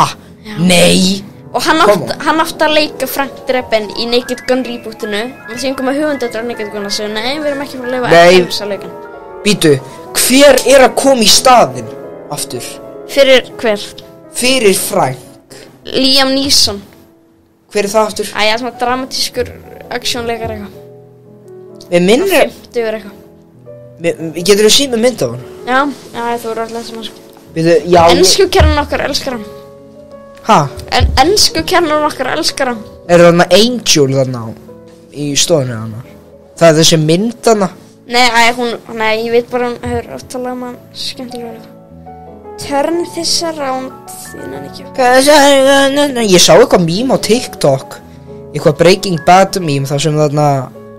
Já. Nei. Og hann átti að leika Frank Drebin í Naked Gun rebootinu. Og því einhver með höfundaður á Naked Gun að segja, nei, við erum ekki fyrir að leifa FMs að leika. Býtu, hver er að koma í staðinn aftur? Fyrir hver? Fyrir Frank. Liam Neeson. Hver er það aftur? Það er svona dramatískur aksjónleikar eitthvað. Við minnir... 50 eitthvað. Getur þú síð með mynd á hann? Já, þú eru alltaf sem að sko. Ensku kjarnan okkar elskar hann. Ha? Ensku kjarnan okkar elskar hann. Er þarna Angel þarna í stofunni þarna? Það er þessi mynd þarna? Nei, ég veit bara hún hefur aftalað hann skemmtilega. Turn this around. Ég sá eitthvað mím á TikTok. Eitthvað Breaking Bad mím þar sem þarna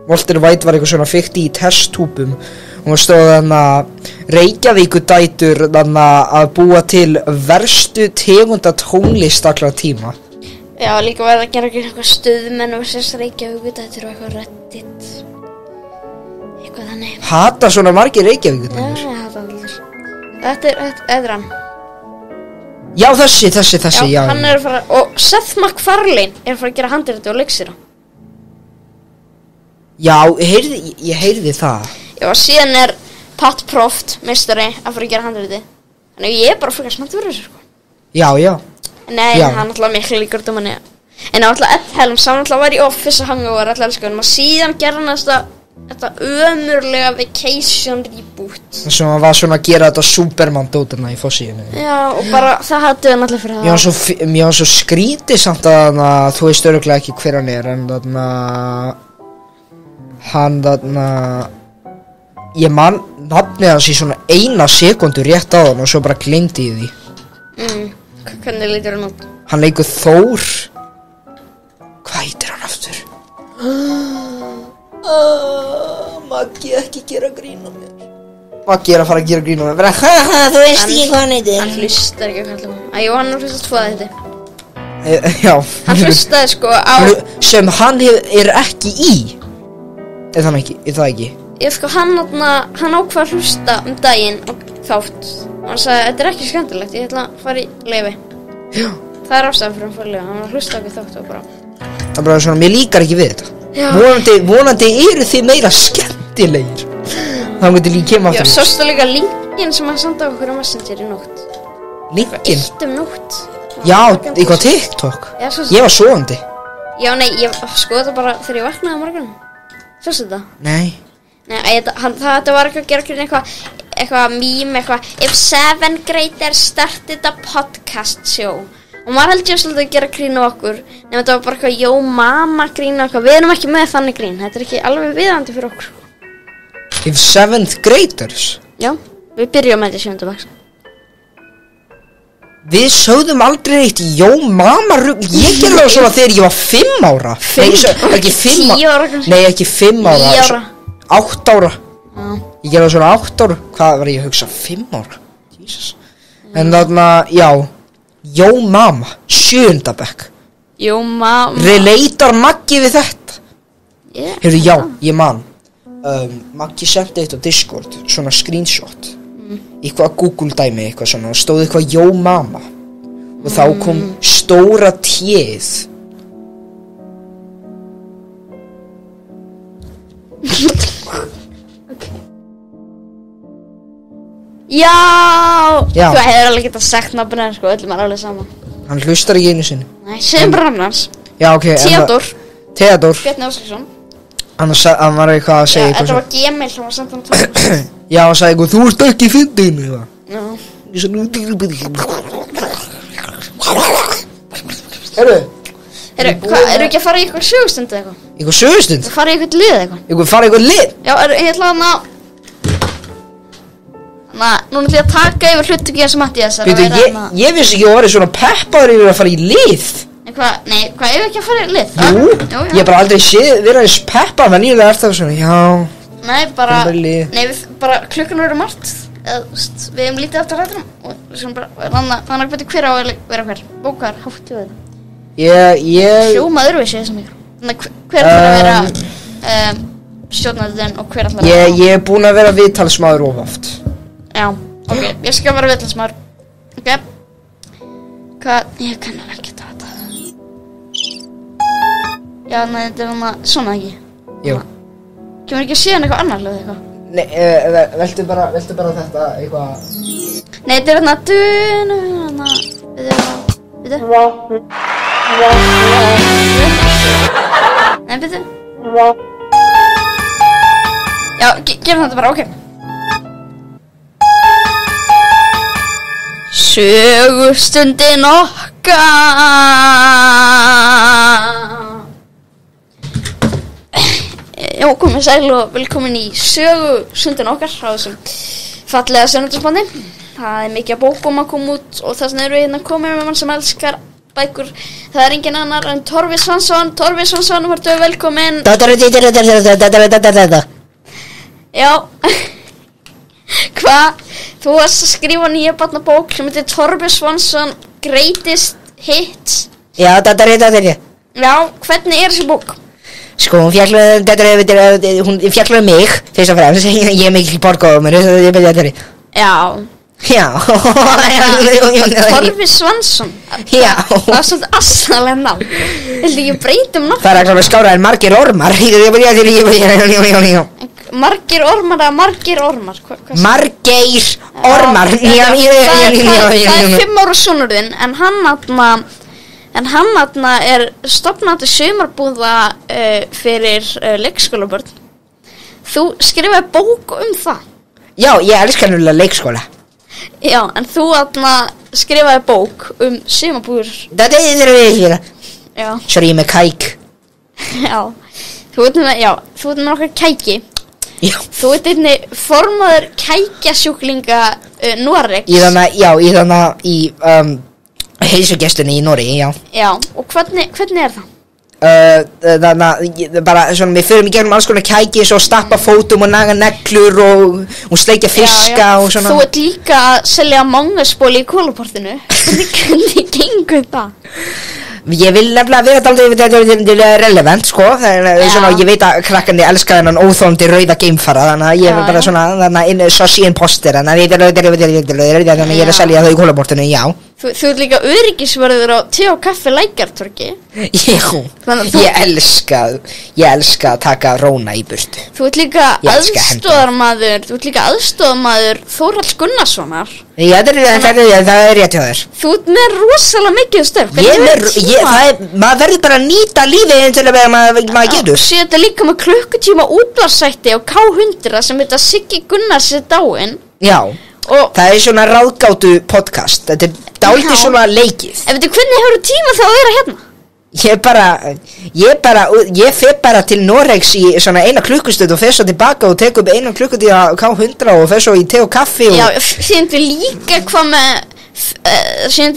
Walter White var eitthvað svona fikti í testtúpum. Og hún stóð þarna Reykjavíkudætur þarna að búa til verstu tegunda tónlist allra tíma. Já, líka var að gera eitthvað stuðmenn og sérst Reykjavíkudætur og eitthvað Reddit. Eitthvað þannig. Hata svona margir Reykjavíkudætur? Já, ég hata allir. Þetta er hann. Já, þessi, já. Hann er að fara, og Seth MacFarlane er að fara að gera handritið og leiksýra. Já, ég heyrði það. Já, og síðan er Pat Proft, meistari, að fara að gera handritið. Þannig ég er bara fyrir að smátt fyrir þessu, sko. Já. Nei, hann alltaf miklu líkur út manni. En alltaf Ed Helms, hann alltaf var í Office og Hangover, alltaf elsku. Og síðan gerði hann þetta ömurlega Vacation reboot. Þess að hann var svona að gera þetta Superman-dótarna í fossíinu. Já, og bara það hattu hann allir fyrir það. Mér var svo skrítið samt að þú veist örugglega ekki hver hann er, en ég man nafnið hans í svona 1 sekundu rétt á hann og svo bara gleymdi ég því. Hvernig lítur hann út? Hann leikur Þór. Hvað heitir hann aftur? Maggi, ekki gera grín á mér. Maggi er að fara að gera grín á mér. Bara, þú veist ekki hvað hann heitir. Hann hlustar ekki að kalla hann. Jú, hann hlustast fóða þetta. Já. Hann hlustaði sko á... Sem hann er ekki í. Er það ekki? Ég sko, hann ákvað að hlusta daginn og þátt. Og hann sagði, þetta er ekki skemmtilegt, ég ætla að fara í leyfi. Já. Það ástæðan fyrir hann fórlega, hann var að hlusta okkur þátt og bara Það bara svona, mér líkar ekki við þetta Já. Vonandi eru þið meira skemmtilegir Þá myndi líka kemur Já, aftur sástu líka linkin sem hann senda okkur á Messenger í nótt Linkin? 1 nótt Já, eitthvað TikTok Já, sástu Ég var sofandi Já, nei, ég skoði þetta bara þegar ég vaknaði á morgun Sástu þetta? Nei Nei, þetta var eitthvað að gera grín eitthvað mím, eitthvað If 7th graders started a podcast show Og maður held ég svolítið að gera grín á okkur Nefnum þetta var bara eitthvað, jó, mamma grín á okkur Við erum ekki með þannig grín, þetta er ekki alveg viðandi fyrir okkur If 7th graders Já, við byrjum með þetta 7. bekk Við sögðum aldrei eitt Jó, mamma rugl Ég gerði það svona þegar ég var 5 ára Nei, ekki 5 10 ára kannski. Nei, ekki 5 ára 9 ára 8 ára Já. Ég gerði það svona 8 ára Hvað var ég að hugsa? 5 ára Jesus En þarna, já Jó, mamma 7. bekk Jó, mamma Relatar Maggi við þetta? yeah. Heyrðu, já, ég man Maggi sendi eitt á Discord Svona screenshot Eitthvað Google dæmi, eitthvað svona Og stóð eitthvað Jó, mamma Og þá kom stóra téð Já, Já. Þú hefur alveg getað sagt nafnir sko, öllum er alveg saman Hann hlustar ekki einu sinni Nei, segjum bara nafn hans Já, ok en Theodor, Theodor Bjarni Óskarsson Hann var eitthvað að Já, segja eitthvað þetta var Gmail, hann var samt hann tók Já, hann sagði eitthvað Þú ert ekki fyndin eða Já, Ég svona Herru eru ekki að fara í eitthvað sögustund eða eitthvað? Eitthvað sögustund Það fara í eitthvað lið eða eitthvað? Eitthvað fara eitthvað lið Já, ég ætla að núna ætla ég að taka yfir hluttökið sem Mattías Býtu, ég vissi ekki að vera svona peppaður yfir að fara í lið Nei, hvað, ég ekki að fara í lið? Jú, Já. ég hef bara aldrei séð vera eins peppa Men ég er alltaf svona, já Nei, bara, Bara lið. nei, bara klukkan verður margt Við hefum lítið eftir rættunum Og við skulum bara, þannig að betur hver á að vera hver Bókar, háttu við Ég Hljóma öðruvísi þessum ykkur Þannig að hver ætlar að vera stjórnandinn og hver ætlar að vera Ég er búinn að vera viðtalsmaður of oft Já, ok, ég skal vera viðtalsmaður Ok Hvað, ég kann ekki þetta Já, nei, þetta er hann svona ekki Jú Kemur ekki að sé hann eitthvað annar hljóð eitthvað Nei, veltu bara þetta eitthvað Nei, þetta er hann Nei, byrju Já, gerum þetta bara, ok Sögustundin okkar Já, komið sæl og velkomin í sögustundin okkar á þessum fallega sunnudagsbandi Það er mikið að bókum að koma út og þess vegna eru við hérna komið með mann sem elskar bækur Það er engin annar en Torfi Svansson verður velkomin Já Hvað? Þú varst að skrifa nýja barnabók sem heitir Torfi Svansson Greatest Hits Já, þetta Já, hvernig er þessi bók? Sko, hún fjallar mig fyrst og fremst, ég er mikil borgóðumur Já Já Torfi Svansson Já Það var svolítið asnalega nafn Vildi ekki breytum nafn? Það er ekki skára en margir ormar Margir ormar eða margir ormar? Margeir ormar Það er 5 ára sonurðinn En hann er stofnandi sumarbúða fyrir leikskólabörn Þú skrifaði bók það Já, ég elskar náttúrulega leikskóla Já, en þú skrifaði bók sumarbúður Þetta er Já, Sorry, ég er með kæk já Þú ert með okkar kæki Já Þú ert einnig formaður kækjasjúklinga Noregs í heilsugestunni í Noregi, já Já, og hvernig er það? Bara svona, við förum í gegnum alls konar kæki Svo stappa fótum og naga neglur Og sleikja fiska og svona Þú ert líka að selja mangaspóli í kólaportinu Hvernig gengur það? Ég vil nefnilega vera dálítið relevant, sko Það er svona, ég veit að krakkandi elska þennan óþolandi rauða geimfara Þannig að ég er bara svona, svo síðan poster Þannig að ég er að selja það í kólaportinu, já Þú ert líka öryggisvörður á te og kaffi Lækjartorgi. Jú, ég elska að taka róna í burtu. Þú ert líka aðstoðarmaður Þórhalls Gunnarssonar. Já, það er rétt hjá þér. Þú ert með rosalega mikið störf. Maður verður bara að nýta lífið til að maður getur. Sér þetta líka með klukkutíma útvarpsþætti á K100 sem þetta Siggi Gunnars er dáinn. Já, og það er svona ráðgátu podcast. Þetta er dálítið svona leikið. En veitu, hvernig hefur tíma þá að vera hérna? Ég fer bara til Noregs í svona 1 klukkustund og fer svo tilbaka og tek upp 1 klukkutíð á K100 og fer svo í te og kaffi og... Já, síðan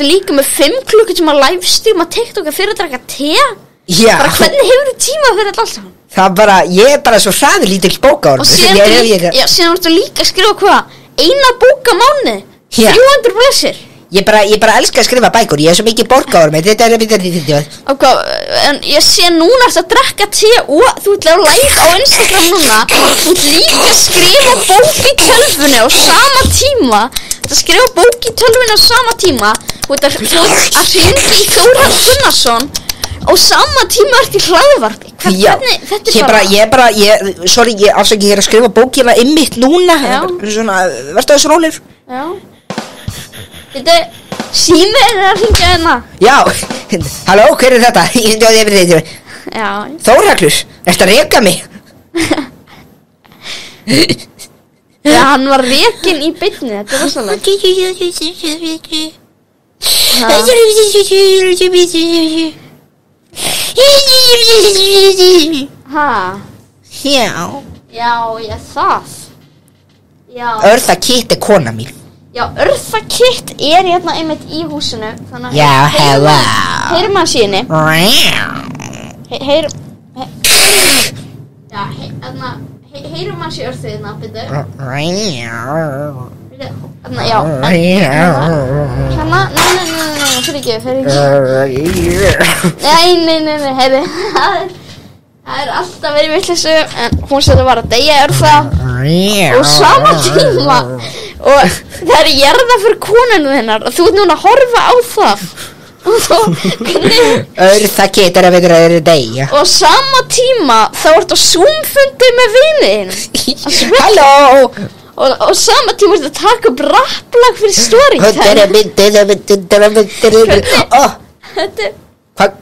líka með 5 klukkutíma livestream að TikTok fyrir að draka te. Já. Bara hvernig hefur tíma fyrir þetta allt saman? Það bara, ég er bara svo hraður lítill bókaorm. Og síðan ertu líka að skrifa hvað? 1 bók á mánuði? 300 blessir? Ég bara elska að skrifa bækur, ég er svo mikið borgaorm. En ég sé núna að drekka te og þú ert að live á Instagram núna. Þú ert líka að skrifa bók í tölvunni á sama tíma. Þú ert að skrifa bók í tölvunni á sama tíma. Þú ert að hrinda í Þórhall Gunnarsson og sama tíma ert í hlaðvarpi. Hvernig, þetta er bara... Sorry, ég er að skrifa bókina einmitt núna. Svona, verður það svo rólir? Já. Þetta, sími er að hringja hérna. Já, halló, hver er þetta? Já. Þórhallur, ertu að reka mig? Já, hann var rekinn í beinni, þetta er rosalega. Ha? Já. Já, ég það. Já. Örða Kitt er kona mín. Já, Örða Kitt er hérna einmitt í húsinu. Þannig já, hello. Heyrum að síni. Heyrum að sí Örðu hérna, byrju. Já. Hérna, nei, fyrir ekki. Nei, heyri. Það er alltaf verið vitleysu, en hún setur bara að deyja Örða og sama tíma og það er jarða fyrir koninu þinnar og þú ert núna að horfa á það Örða Kitt er að vera að deyja og sama tíma þá ertu á Zoom-fundi með viniðin halló og sama tíma ertu að taka upp rapplag fyrir storytime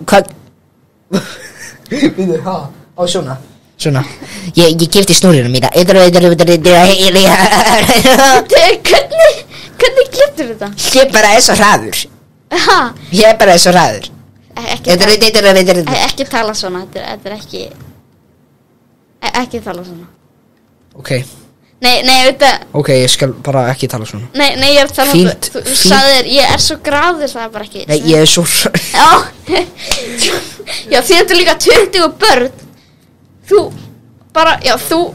Hvað Ó, svona Ég gifti snúrinu mína Hvernig klipptur þetta? Ég bara er svo hraður Ekki tala svona Þetta er ekki tala svona Ok Nei, auðvitað Ok, ég skal bara ekki tala svona Nei, ég er að tala Fínt Þú sagðir, ég er svo gráður, það er bara ekki Nei, ég er svo Já, þið ertu líka 20 börn Þú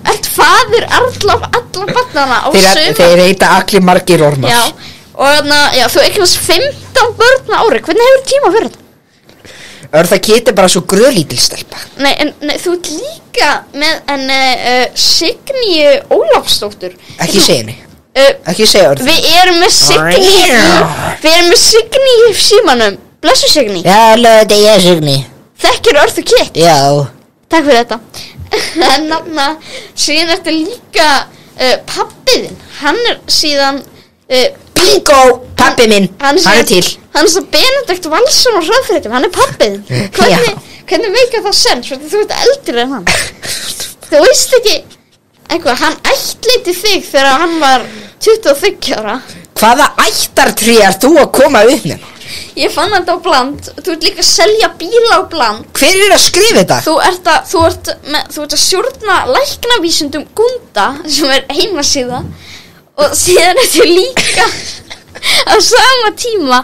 ert faðir alla barnana á sumar Þeir heita allir margir ormar Já, og þú eignast 15 börn á ári Hvernig hefur tíma fyrir þetta? Örða Kitt er bara svo gröðlítil stelpa Nei, þú ert líka með Signíu Ólafsdóttur Ekki segja henni Ekki segja Örða Við erum með Signíu í símanum Blessu Signý Já, þetta er Signý Þekkir Örðu Kitt Já Takk fyrir þetta En síðan ertu líka pabbiðinn Hann er síðan Bingo, pabbi minn Hann er til Hann er svo Benedikt Valsson og Hröðfréttum Hann er pabbiðinn Hvernig meikar það sens Þú ert eldri en hann Þú veist ekki eitthvað, hann ættleiti þig þegar hann var 23 ára Hvaða ættartrí er þú að koma upp með? Ég fann þetta á Bland. Þú ert líka að selja bíla á Bland. Hver er að skrifa þetta? Þú ert að stjórna læknavísindum Gunda sem er heimasíða og síðan ertu líka á sama tíma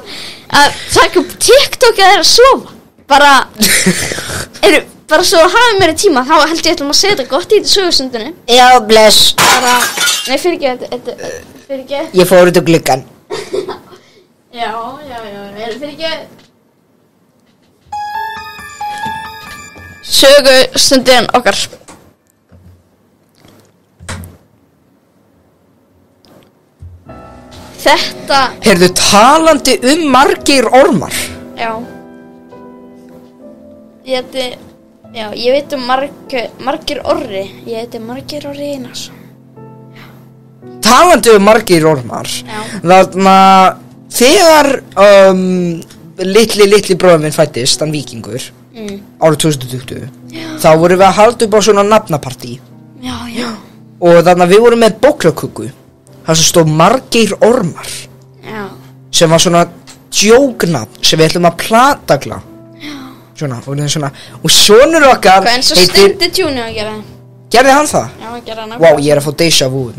að taka upp TikTok að þeirra sofa. Bara svo að hafa meiri tíma. Þá held ég ætlum að segja þetta gott í þetta sögusundinu. Já, bless. Nei, fyrir ekki. Ég fór út á gluggan. Já, fyrir ekki. Sögustundin okkar. Þetta Heyrðu, talandi Margeir Ormar. Já Ég veit Margeir Orri. Ég heiti Margeir Orri Einarsson. Talandi Margeir Ormar. Já. Þarna, þegar litli bróðir minn fættist, hann Víkingur, árið 2020, þá vorum við að halda upp á svona nafnapartí. Já. Og þarna við vorum með bóklaköku. Það sem stóð Margeir Ormar. Já. Sem var svona djóknafn sem við ætlum að platagla. Svona, og sonur okkar Hvað eins og Steindi Junior að gera? Gerði hann það? Já, hann gera hann. Vá, ég er að fá déjà vu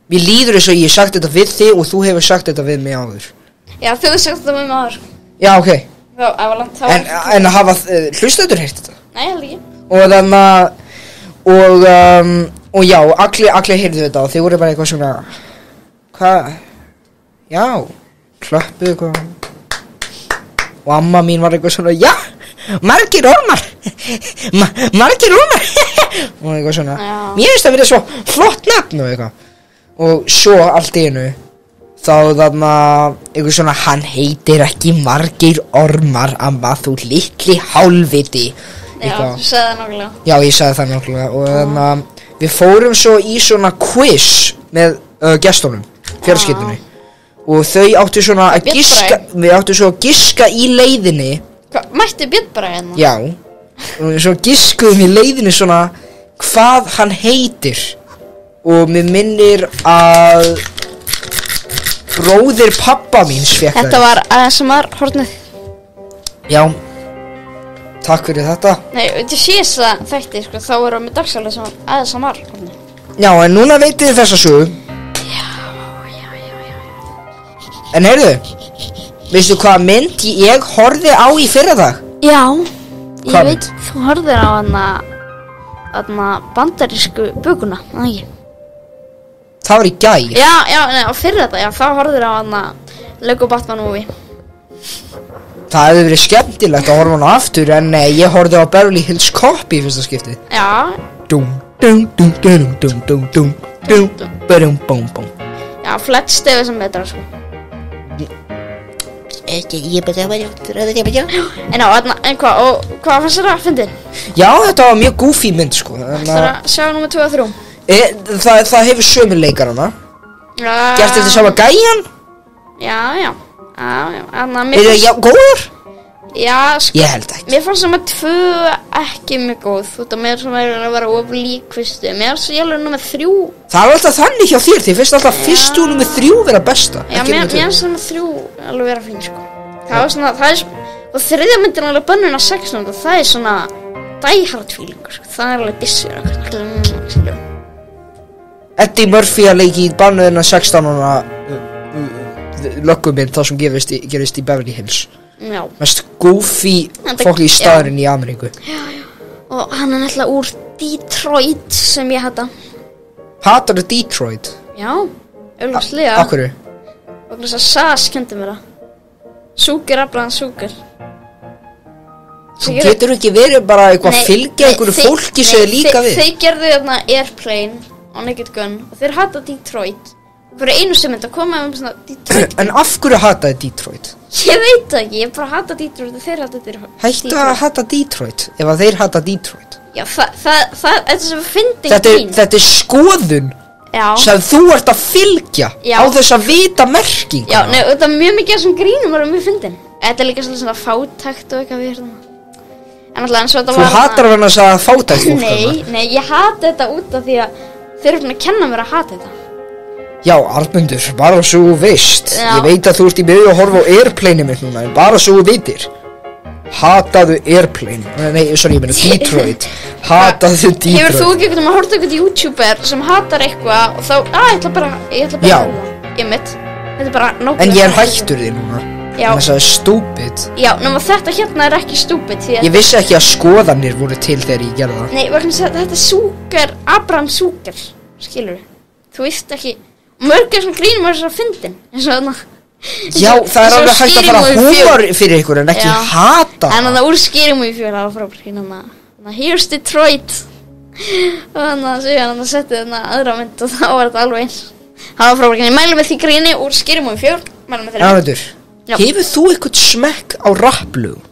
Mér líður eins og ég hef sagt þetta við þig og þú hefur sagt þetta við mig áður. Já, þú hefur sagt þetta við mig áður. Já, ok. Það var langt þá. En hafa hlustendur heyrt þetta? Nei, held ekki. Og og já, allir heyrðu þetta og þið voru bara eitthvað svona hvað? Já, klöppuðu eitthvað. Og amma mín var eitthvað svona, já, Margeir Ormar, Margeir Ormar, og eitthvað svona, mér finnst það verið svo flott nafn og eitthvað. Og svo allt í einu, þá þarna, eitthvað svona, hann heitir ekki Margeir Ormar, amma, þú litli hálfviti. Já, þú sagði það nákvæmlega. Já, ég sagði það nákvæmlega, og þarna, við fórum svo í svona quiz með gestunum, fjölskyldunni. Og þau áttu svona að giska, við áttu svo að giska í leiðinni. Hvað, mætti Björn bara hérna? Já, og við svo giskuðum í leiðinni svona hvað hann heitir. Og mér minnir að bróðir pappa míns fekk það. Þetta var ASMR hornið. Já, takk fyrir þetta. Nei, þetta síðast það þætti, sko, þá erum við dagsalega sem ASMR hornið. Já, en núna veitir þið þessa sögu. En heyrðu, veistu hvað mynd ég horfði á í fyrradag? Já, Hvað ég veit, þú horfðir á hana bandarísku bukuna, það ekki? Það var í gær. Já, nei, á fyrradag, já, þá horfðir á hana Lego Batman movie. Það hefði verið skemmtilegt að horfa hana aftur, en nei, ég horfði á Beverly Hills Cop í fyrsta skipti. Já. Já, Fletch sem betra, sko. En hvað fannst þér að fyndin? Já, þetta var mjög goofy mynd, sko. Það er að sjá nummer 2 og 3. Það hefur sömu leikarana. Gert þetta sama gæjan? Já. Er það góður? Já, sko. Ég held ekki. Mér fannst nummer 2 ekki mjög góð. Þú veit að mér sem að vera of líkvistu. Mér fannst ég alveg nummer 3. Það er alltaf þannig hjá þér. Þið finnst alltaf fyrstu og nummer 3 vera besta. Já, mér fannst nummer 3 alveg vera fín, sko. Það var svona, það er, og þriðja myndin alveg bönnun á 16, og það er svona Die Hard feelingur, sko. Það er alveg dissur, sko. Eddie Murphy að leiki í bannuna 16 löggumynd það sem gerist í Beverly Hills. Já. Mest goofy fólk í staðurinn í Ameríku. Já. Og hann er náttúrulega úr Detroit sem ég hata. Hatarðu Detroit? Já, augljóslega. Af hverju? Og þess að Sas kendi mér það. Súker, Abraham Súker. Þú getur ekki verið bara eitthvað fylgja einhverju fólki sem þið líka við. Þeir gerðu þarna Airplane og Naked Gun og þeir hata Detroit. Fyrir einu sem mynd að koma um svona Detroit. En af hverju hataði Detroit? Ég veit það ekki, ég bara hata Detroit og þeir hata Detroit. Hættu að hata Detroit ef að þeir hata Detroit. Já, þetta sem fyndin grín. Þetta er skoðun sem þú ert að fylgja á þess að vita merkingu. Já, nei, þetta er mjög mikið sem grínum var mjög fyndin. Þetta er líka svona fátækt og eitthvað við hérna. En alltaf eins og þetta var... Þú hatar hann að sagða fátækt fólk? Nei, ég hata þetta út af því að þeir eru að kenna mér að hata þetta. Já, Arnmundur, bara svo þú veist. Ég veit að þú ert í miðju að horfa á Airplane mitt núna, en bara svo þú veitir. Hataðu Airplane. Nei, sorry, ég meina Detroit. Hataðu Detroit. Hefur þú ekki eitthvað að horfa eitthvað YouTuber sem hatar eitthvað og þá, ég ætla bara ég mitt. Þetta er bara nákvæmlega. En ég er hættur því núna. Já. Þess að það er stúpid. Já, nema þetta hérna er ekki stúpid því að... Ég vissi ekki að skoðanir voru til þegar ég gerði það. Nei, vegna þess að þetta er Súker, Abraham Súker, skilur við. Þú veist ekki, mörgur sem grínum er þess að fyndin, eins og þarna. Já, það er alveg hægt að fara húmor fyrir ykkur en ekki hata. En þannig að úr Scary Movie 4, það var frábært, þannig að here's Detroit. Og þannig að segja hann að setja þarna aðra mynd og þá var þetta alveg eins. Það var frábært, ég mæli með því gríni úr Skýrumói 4. Mæli með þeirri. Arnaldur, Já. hefur þú eitthvað smekk á rapplögum?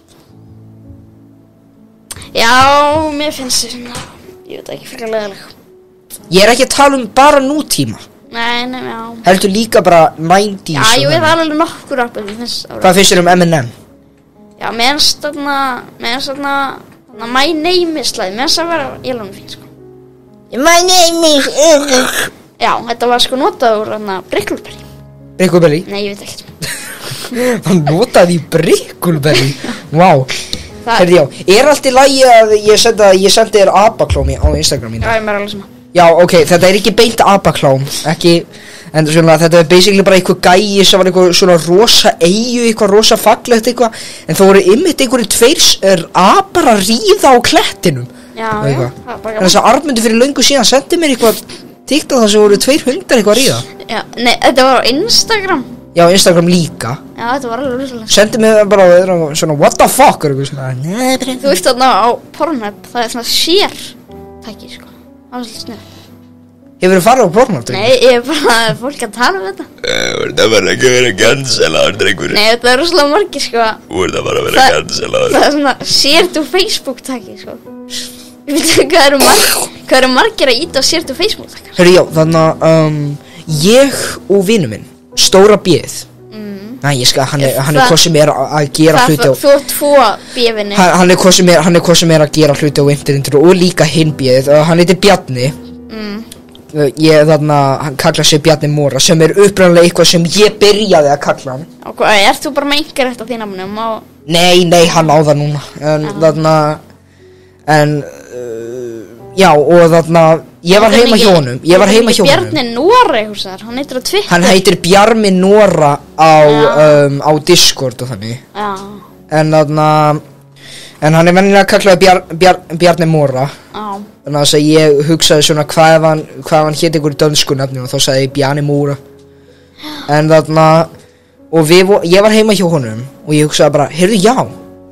Já, mér finnst þið svona, ég veit ekki, frekar leðaleg. Ég er ekki að tala um bara nútíma. Nei, já. Heldur líka bara 90s. Já, ég veit alveg nokkur rappið, mér finnst það. Hvað finnst þér um Eminem? Já, mér finnst þarna, My Name is Slæð, mér finnst það vera alveg fín, sko. My name is... Já, þetta var sko notað úr þarna Brickleberry. Brickleberry? Nei, ég veit ekkert. Hann notaði í Brickleberry. Vá. Það- Herði, já, er allt í lagi að ég sendi þér abaklómi á Instagram mínu? Já, ég er alveg sama. Já, ok, þetta er ekki beint abaklám, ekki, en svona, þetta er basically bara eitthvað gæi sem var eitthvað svona rosa eyju, eitthvað rosa fallegt eitthvað, en það voru ymmit einhverjum tveir apar að ríða á klettinum. Já, og já, eitthvað. það er bara En þess að Armundur fyrir löngu síðan sendi mér eitthvað tíkt á það sem voru 2 hundar eitthvað að ríða. Já, nei, þetta var á Instagram. Já, Instagram líka. Já, þetta var alveg rosalega. Sendi mér bara svona, what the fuck, eitthvað svona, nei, Þú veist þarna á Pornhub, það er svona share tæki, sko. Það var svolítið snið. Hefur þú farið á Pornhub? Nei, ég er bara fólk að tala um þetta. Það var ekki að vera cancelaður, drengur. Nei, þetta er rosalega margir, sko. Það var að vera cancelaður. Það er svona share to Facebook tæki, sko. Ég veit ekki hvað eru margir að íta á share to Facebook tæki. Hörru, já, þannig að ég og vinur minn, Stóra Bíð. Næ, hann er hvað sem er að gera hluti á... Þú ert 2 bífinni. Hann er hvað sem er að gera hluti á internetu og líka hinn Bíð. Hann heitir Bjarni. Hann kallar sig Bjarni Móra, sem er upprænlega eitthvað sem ég byrjaði að kalla hann. Og hvað, ert þú bara með einhver eftir því nafnum á... Nei, hann á það núna. Já, og ég var heima hjá honum. Bjarni Nóra eitthvað þar, hann heitir á Twitter. Hann heitir Bjarmi Nóra á Discord og þannig. Já. En hann er venjulega kallaði Bjarni Móra. Já. Þannig að ég hugsaði svona hvað hann héti ykkur dönsku nafni og þá sagði ég Bjarni Móra. En og ég var heima hjá honum og ég hugsaði bara, heyrðu, já,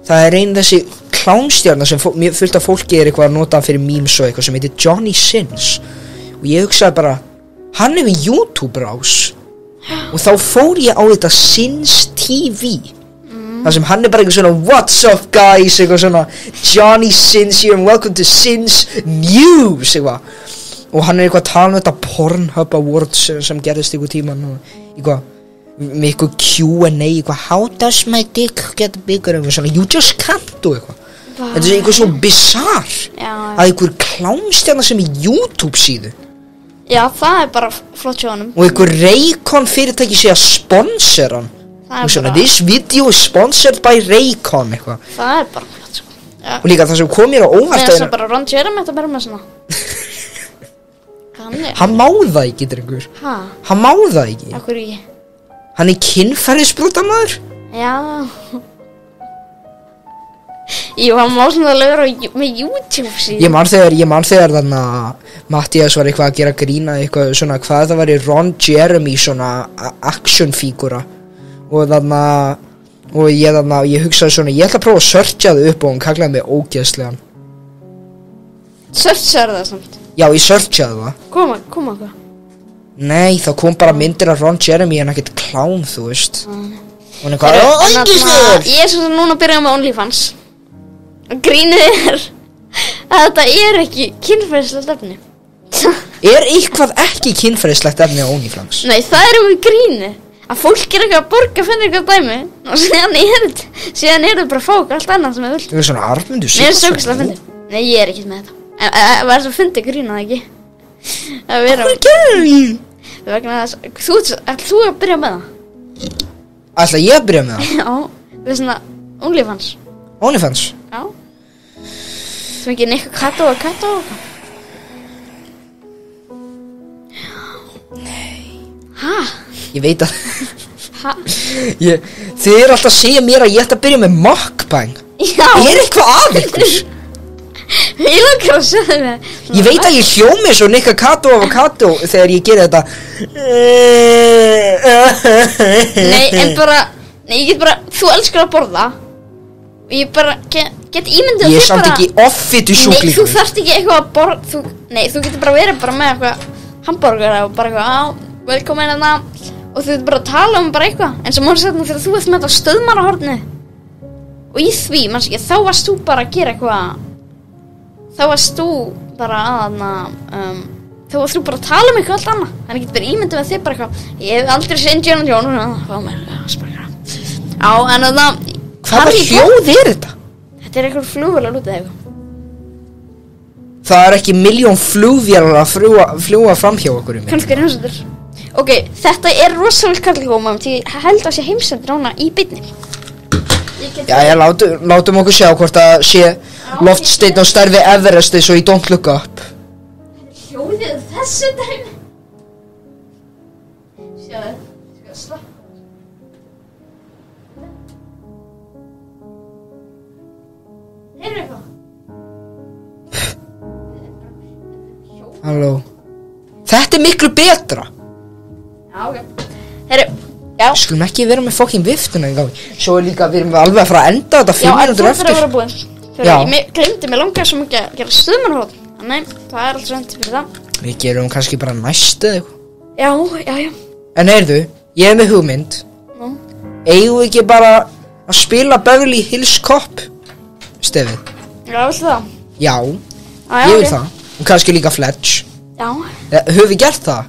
það er ein þessi klánstjarnar sem fullt af fólki er eitthvað að nota fyrir memes og eitthvað sem heitir Johnny Sins. Og ég hugsaði bara, hann er við YouTube-rás. Og þá fór ég á þetta Sins TV. Það sem hann er bara eitthvað svona, what's up guys, eitthvað svona, Johnny Sins here and welcome to Sins News, eitthvað. Og hann er eitthvað að tala um þetta Pornhub Awards sem gerðist eitthvað tíman og eitthvað, með eitthvað Q&A, eitthvað, how does my dick get bigger, eitthvað svona, you just can't do eitthvað. Þetta er eitthvað svo bizarr að einhver klámstjarnar sem er YouTube síðu. Já, það er bara flott hjá honum. Og einhver Raycon fyrirtæki sé að sponsora hann. Svona, this video is sponsored by Raycon eitthvað. Það er bara flott, sko. Já. Og líka það sem kom mér á óvart Með þess að bara Ron Jeremy þetta bara með svona. Hann má það ekki, drengur. Hæ? Hann má það ekki. Akkur ekki. Hann er kynferðisbrotamaður. Já. Jú, hann má svona lögur með YouTube síðan. Ég man þegar þannig að Mattías var eitthvað að gera grína eitthvað svona hvað það var í Ron Jeremy svona actionfígura og ég hugsaði svona ég ætla að prófa að searcha það upp og hann kallaði mig ógeðslegan. Searchaði það samt? Já, ég searchaði það. Koma hvað? Nei, það kom bara myndir af Ron Jeremy en ekkert klán, þú veist. Og hann Ég eitthvað er svo núna að byrja með OnlyFans. Grínið er að þetta er ekki kynferðislegt efni. Er eitthvað ekki kynferðislegt efni á OnlyFans? Nei, það er um grínið. Að fólk er eitthvað að borga fyrir eitthvað dæmi og síðan er þetta bara fók allt annað sem þau vilt. Það er svona Armundur Mér er söguslega að fyndi. Nei, ég er ekki með þetta. En það er svo fyndi grínað ekki. Hvað gerir því? Vegna þess þú að byrja með það? Ætla ég að byrja með það? Já, við svona OnlyFans. OnlyFans? Já. Þú ekki Nikka Kato og Kato og hvað? Hæ? Ég veit að Hæ? Þið eru alltaf að segja mér að ég ætti að byrja með mukbang. Já. Er eitthvað að ykkur? Ég langar að segja það. Ég veit að ég hjómi svo Nikka Kato og Kato þegar ég gera þetta. Nei, en bara ég get bara, þú elskar að borða og ég bara get ímyndið Ég er samt ekki offitu sjúklingur. Nei, þú þarft ekki eitthvað að borða. Nei, þú getur bara verið bara með eitthvað hambúrgara og bara eitthvað velkomin hérna og þú ert bara að tala bara eitthvað en sem maður þegar þú ert með þetta stöðmarahorni og í því, manns ekki, þá varst þú bara að gera eitthvað þá varst þú bara þá varst þú bara að tala eitthvað allt annað þannig getur verið ímyndið með þig bara eitthvað ég hef aldrei séð Indiana Jones já, en hvaða hljóð þetta? Þetta eitthvað flugvél að lúta eitthvað Það ekki milljón flugvélar að fljúga framhjá okkur kannski heimsendur ok, þetta rosalega kallgóma því ég held að sé heimsendur ána í beinni Jæja, látum okkur sjá hvort að sé loftsteinn á stærð við Everest eins og í Don't Look Up Hljóðið þessu dæmi Sjáðu, skal slappa Heyrðu eitthvað Halló Þetta miklu betra Já, ok Heyrðu, já Skulum ekki vera með fucking viftuna í gangi Svo líka, við erum alveg að fara að enda þetta 5 minútur eftir Já, en þú þarf að vera búinn Ég glemdi mig langar svo mikið að gera stöðmannhótt Nei, það alltaf sent fyrir það Við gerum kannski bara næstu eða eitthvað Já En heyrðu, ég hef með hugmynd Eigum við ekki bara að spila Beverly Hills Cop Stefið Já, viltu það? Já, ég vil það Og kannski líka Fletch Já Höfum við gert það?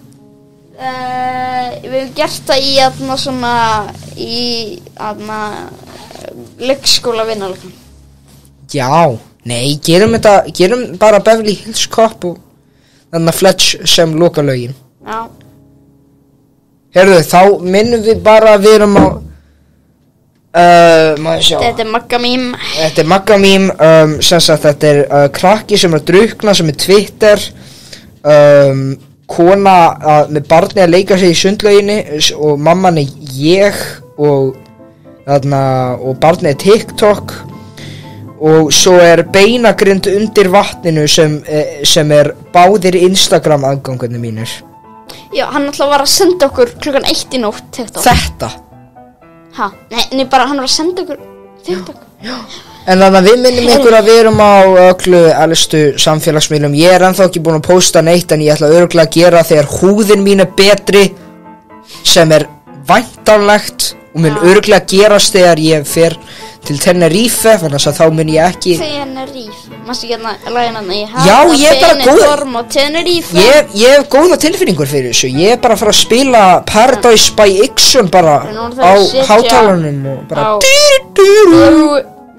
Við hefum gert það í leikskóla vinnuleikum Já, nei, gerum bara Beverly Hills Cop og þannig að Fletch sem loka lögin Já Heyrðu, þá minnum við bara að við erum á maður sjá Þetta er Magga Mím Þetta er Magga Mím sem sagt þetta er krakki sem er að drukna sem er Twitter kona með barni að leika sig í sundlauginni og mamman er ég og barni er TikTok og svo er beinagrind undir vatninu sem er báðir Instagram aðgangarnir mínir Já, hann alltaf var að senda okkur klukkan 1 í nótt TikTok Þetta? Ha? Nei, bara hann var að senda okkur TikTok Já En þannig að við minnum ykkur að við erum á öllu elstu samfélagsmiðlum Ég ennþá ekki búin að posta neitt en ég ætla örugglega að gera þegar húðin mín er betri sem er væntanlegt og mun örugglega gerast þegar ég fer til Tenerife þannig að þá mun ég ekki Tenerife, mástu ekki hérna lægina Já, ég er bara góð Tenerife Ég hef góða tilfinningur fyrir þessu Ég er bara að fara að spila Paradise by Ixum bara á hátalarnum og bara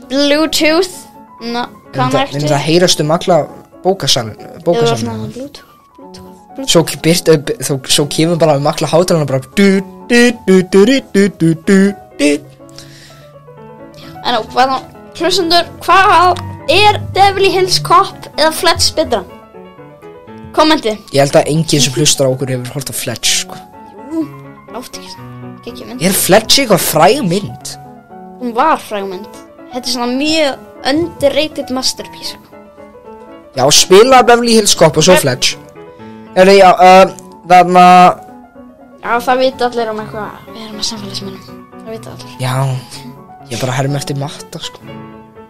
Bluetooth Myndi það heyrast alla bókasalinn Svo kemur bara alla hátalarna bara En hlustendur, hvað er Beverly Hills Cop eða Fletch betra? Kommenti Ég held að enginn sem hlustar á okkur hefur hort á Fletch sko. Jú, látt ekki mynd Er Fletch eitthvað fræg mynd? Hún var fræg mynd Þetta er svona mjög underrated masterpiece Já, spila Beverly Hills Cop og svo Fletch Já, það vita allir eitthvað Við erum að samfélagsmiðlum Það vita allir Já, ég bara herm eftir matta sko.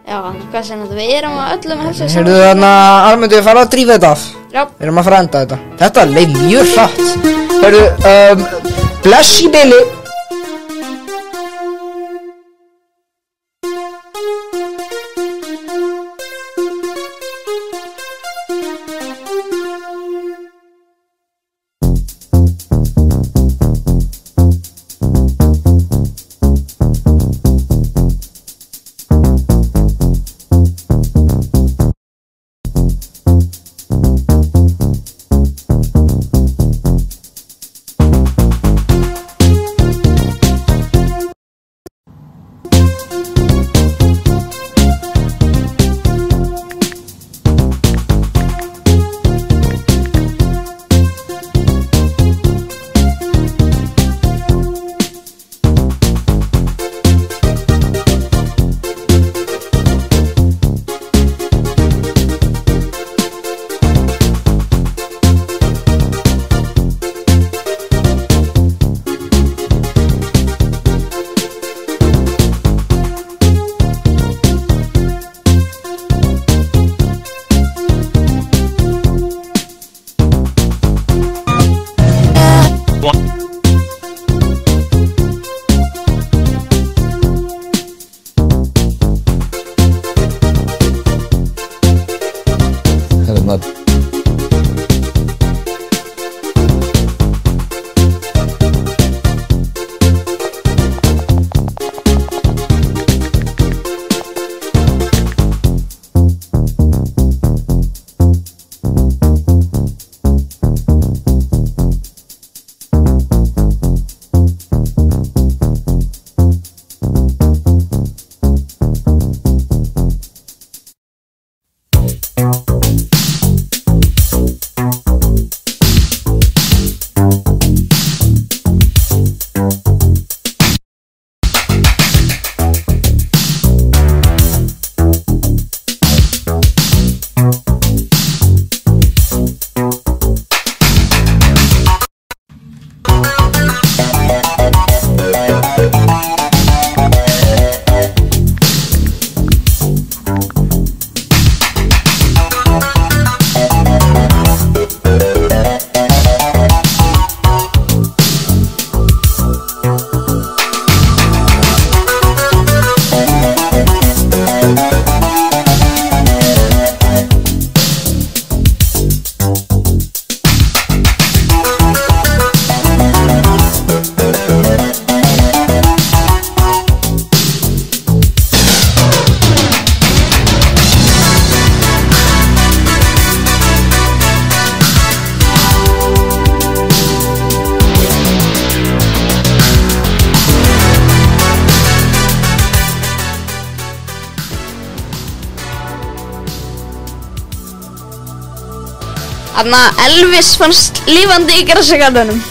Já, hvað sem þetta Við erum að öllum að helsa Heyrðu Armundur, við fara að drífa þetta af Já Við erum að fara að enda þetta Þetta leið mjög hratt Heyrðu, bless í bili Elvis fannst lifandi í grassagarðinum.